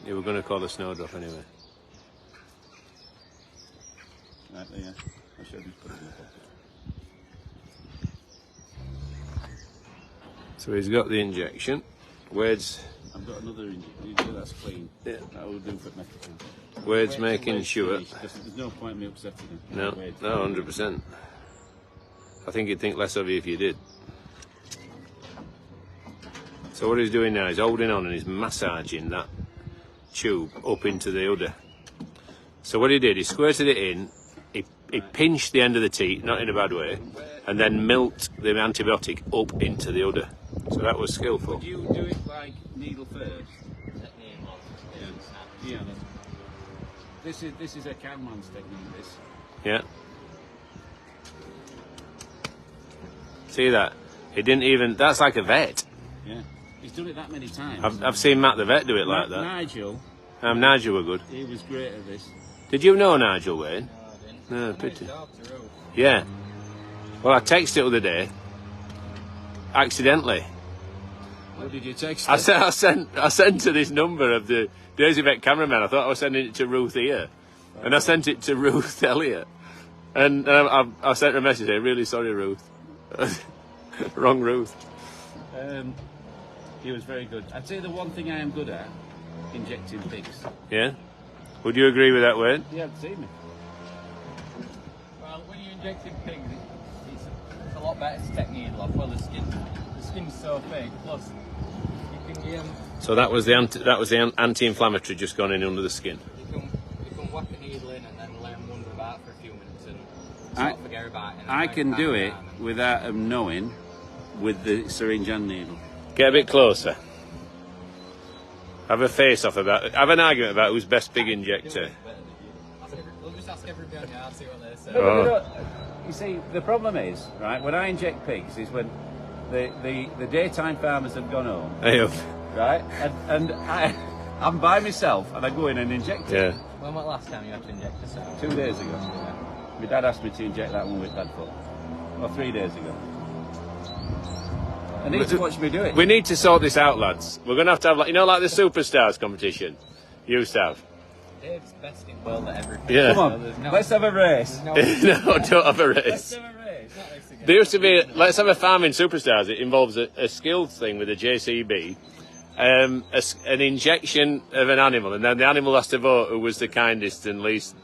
Yeah, we're going to call a snowdrop anyway. Right there. I should have put it in the pocket. So he's got the injection. Wade's I've got another injection. That's clean. Yeah. That will do for Metacam. Wade's making sure. There's no point in me upsetting him. No, Wade. no, 100%. I think he'd think less of you if you did. So what he's doing now is holding on and he's massaging that tube up into the udder. So what he did, he squirted it in, he pinched the end of the teat, not in a bad way, and then milked the antibiotic up into the udder. So that was skillful. Would you do it like needle first? Yeah. This is a camman's technique. This. Yeah. See that? He didn't even. That's like a vet. Yeah. He's done it that many times. I've seen Matt the vet do it like that. Nigel, Nigel were good. he was great at this. Did you know Nigel, Wayne? No, I No, didn't. pity. Dog to Ruth. Yeah. Well, I texted it the other day. Accidentally. What did you text? I sent to this number of the Daisy Vet cameraman. I thought I was sending it to Ruth here, and I sent it to Ruth Elliott. And I sent her a message saying, "Really sorry, Ruth." Wrong Ruth. He was very good. I'd say the one thing I am good at, injecting pigs. Yeah. Would you agree with that, Wayne? You haven't seen me. Well, when you're injecting pigs, it's a lot better to take needle off. Well, the skin's so thick. Plus, you can So that was the anti-inflammatory just gone in under the skin. you can whack a needle in and then let them wander about for a few minutes and sort of forget about it. And I then can calm do it down and- without them knowing with the syringe and needle. Get a bit closer. Have a face off about. Have an argument about who's best pig injector. We'll just ask everybody on yard, see what they say. Oh. You see, the problem is, right, when I inject pigs is when the daytime farmers have gone home, Hey, right, and I'm by myself and I go in and inject it. yeah. When was the last time you had to inject a sow? 2 days ago. My dad asked me to inject that one with bad foot. Or 3 days ago. I need to watch me do it. We need to sort this out, lads. We're going to have, like, you know, like the Superstars competition you used to have. Dave's best in the world at everything. Yeah. Come on, let's have a race. No, don't have a race. Let's have a race. Not this again. There used to be, let's have a farming Superstars. It involves a skills thing with a JCB, an injection of an animal, and then the animal has to vote who was the kindest and least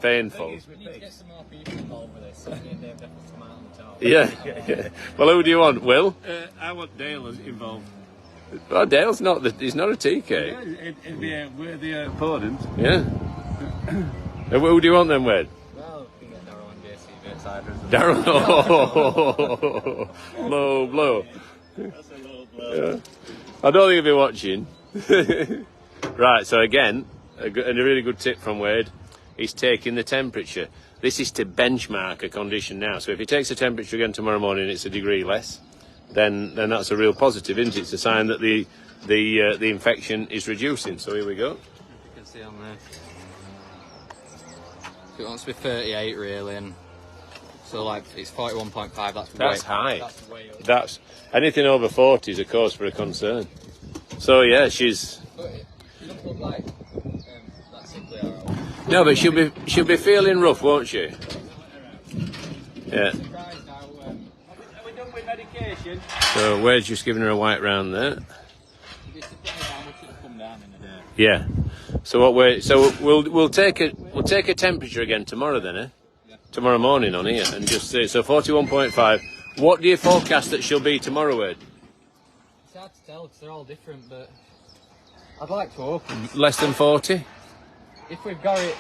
painful. We need to get some more people involved with this, so me and Dave definitely come out on the top. Yeah. Well, who do you want, Will? I want Dale involved. Well, Dale's not. He's not a TK. It'd be a worthy opponent. Yeah. Who do you want then, Wade? Well, we can get Darryl and JC outside us. Darryl. Low blow. That's a low blow. Yeah. I don't think he'll be watching. Right, so again, a really good tip from Wade. He's taking the temperature. This is to benchmark a condition now. So if he takes the temperature again tomorrow morning, it's a degree less. Then that's a real positive, isn't it? It's a sign that the infection is reducing. So here we go. You can see on there. So it wants to be 38 really, and so like it's 41.5. That's High. That's way up. That's anything over 40 is a cause for a concern. So yeah, she's. But it doesn't look like that sickly or No, but she'll be feeling rough, won't she? Yeah. surprised now. Are we done with medication? So Wade's just giving her a white round there. You'd be surprised how much it'll come down in a day. Yeah. So we'll take a temperature again tomorrow then, eh? Yeah. Tomorrow morning on here and just say so 41.5. What do you forecast that she'll be tomorrow, Wade? It's hard to tell because they're all different, but I'd like to open. Less than 40? If we've got it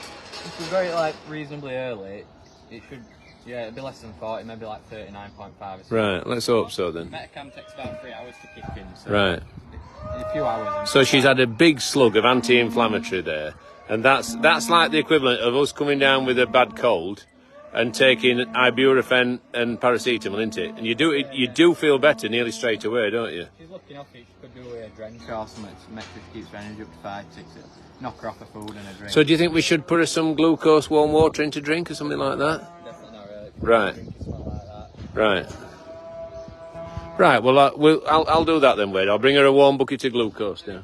like reasonably early, it should. Yeah, it'd be less than 40, maybe like 39.5. Right, let's hope so then. Metacam takes about 3 hours to kick in. So Right. in a few hours. So she's had a big slug of anti-inflammatory there, and that's like the equivalent of us coming down with a bad cold and taking ibuprofen and paracetamol, isn't it? And you do feel better nearly straight away, don't you? She's looking off it. She could do a drench or something to make sure she keeps her energy up to 5, 6. Knock her off her food and a drink. So do you think we should put her some glucose warm water into drink or something like that? Definitely not really. Right. Drink is not like that. Right. Right. Well, I'll do that then, Wade. I'll bring her a warm bucket of glucose now.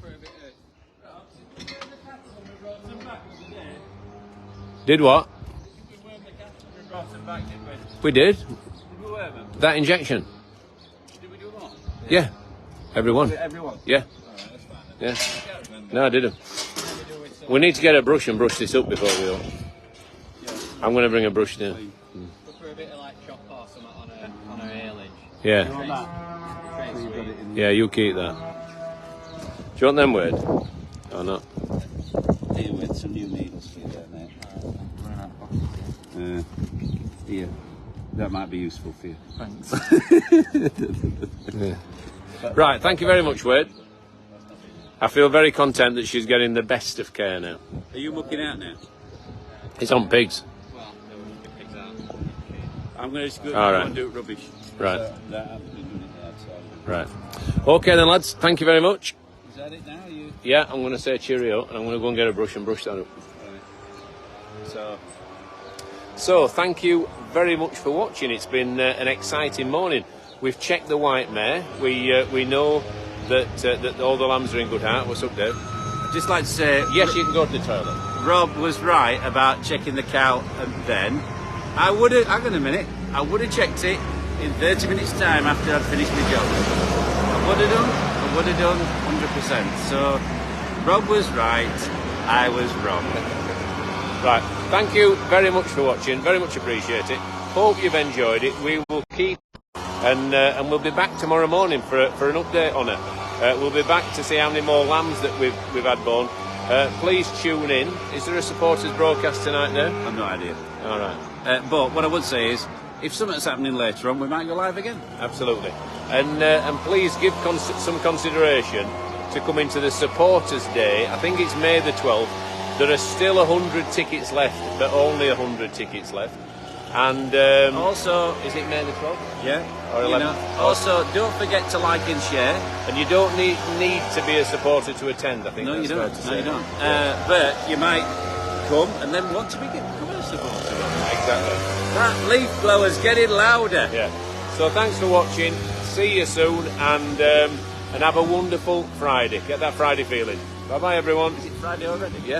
Did what? We did. That injection. Did we do one? Yeah. Everyone. Everyone. Yeah. Yeah. No, I didn't. We need to get a brush and brush this up before we go. I'm going to bring a brush down. Look for a bit of like chop or something on her ear ledge. Yeah. Yeah, you keep that. Do you want them, Wade? Or not? Here with some new needles for you there, mate. Here. That might be useful for you. Thanks. Yeah. Right, thank you very much, Wade. I feel very content that she's getting the best of care now. Are you mucking out now? It's on pigs. Well, no, we can pick that. I'm going to just go All right. and do rubbish. Right. That I've been doing it outside. Right. Okay then, lads. Thank you very much. Is that it now? You. Yeah, I'm going to say cheerio, and I'm going to go and get a brush and brush that up. So thank you very much for watching. It's been an exciting morning. We've checked the white mare. We know that all the lambs are in good heart. What's up, Dave? I'd just like to say, Yes, you can go to the toilet. Rob was right about checking the cow and then. I would have, hang on a minute, I would have checked it in 30 minutes time after I'd finished my job. I would have done 100%. So Rob was right, I was wrong. Right. Thank you very much for watching. Very much appreciate it. Hope you've enjoyed it. We will keep and we'll be back tomorrow morning for an update on it. We'll be back to see how many more lambs that we've had born. Please tune in. Is there a supporters broadcast tonight now? I've no idea. All right. But what I would say is, if something's happening later on, we might go live again. Absolutely. And please give some consideration to come into the Supporters Day. I think it's May the 12th. There are still 100 tickets left, but only 100 tickets left. And Also, is it May the 12th? yeah. Or 11th? Also, don't forget to like and share. And you don't need to be a supporter to attend, I think. No, you that's fair don't. to No, say. you don't. But you might come and then want to become a supporter. Exactly. That leaf blower's getting louder. Yeah. So thanks for watching. See you soon, and have a wonderful Friday. Get that Friday feeling. Bye bye, everyone. Is it Friday already? Yeah.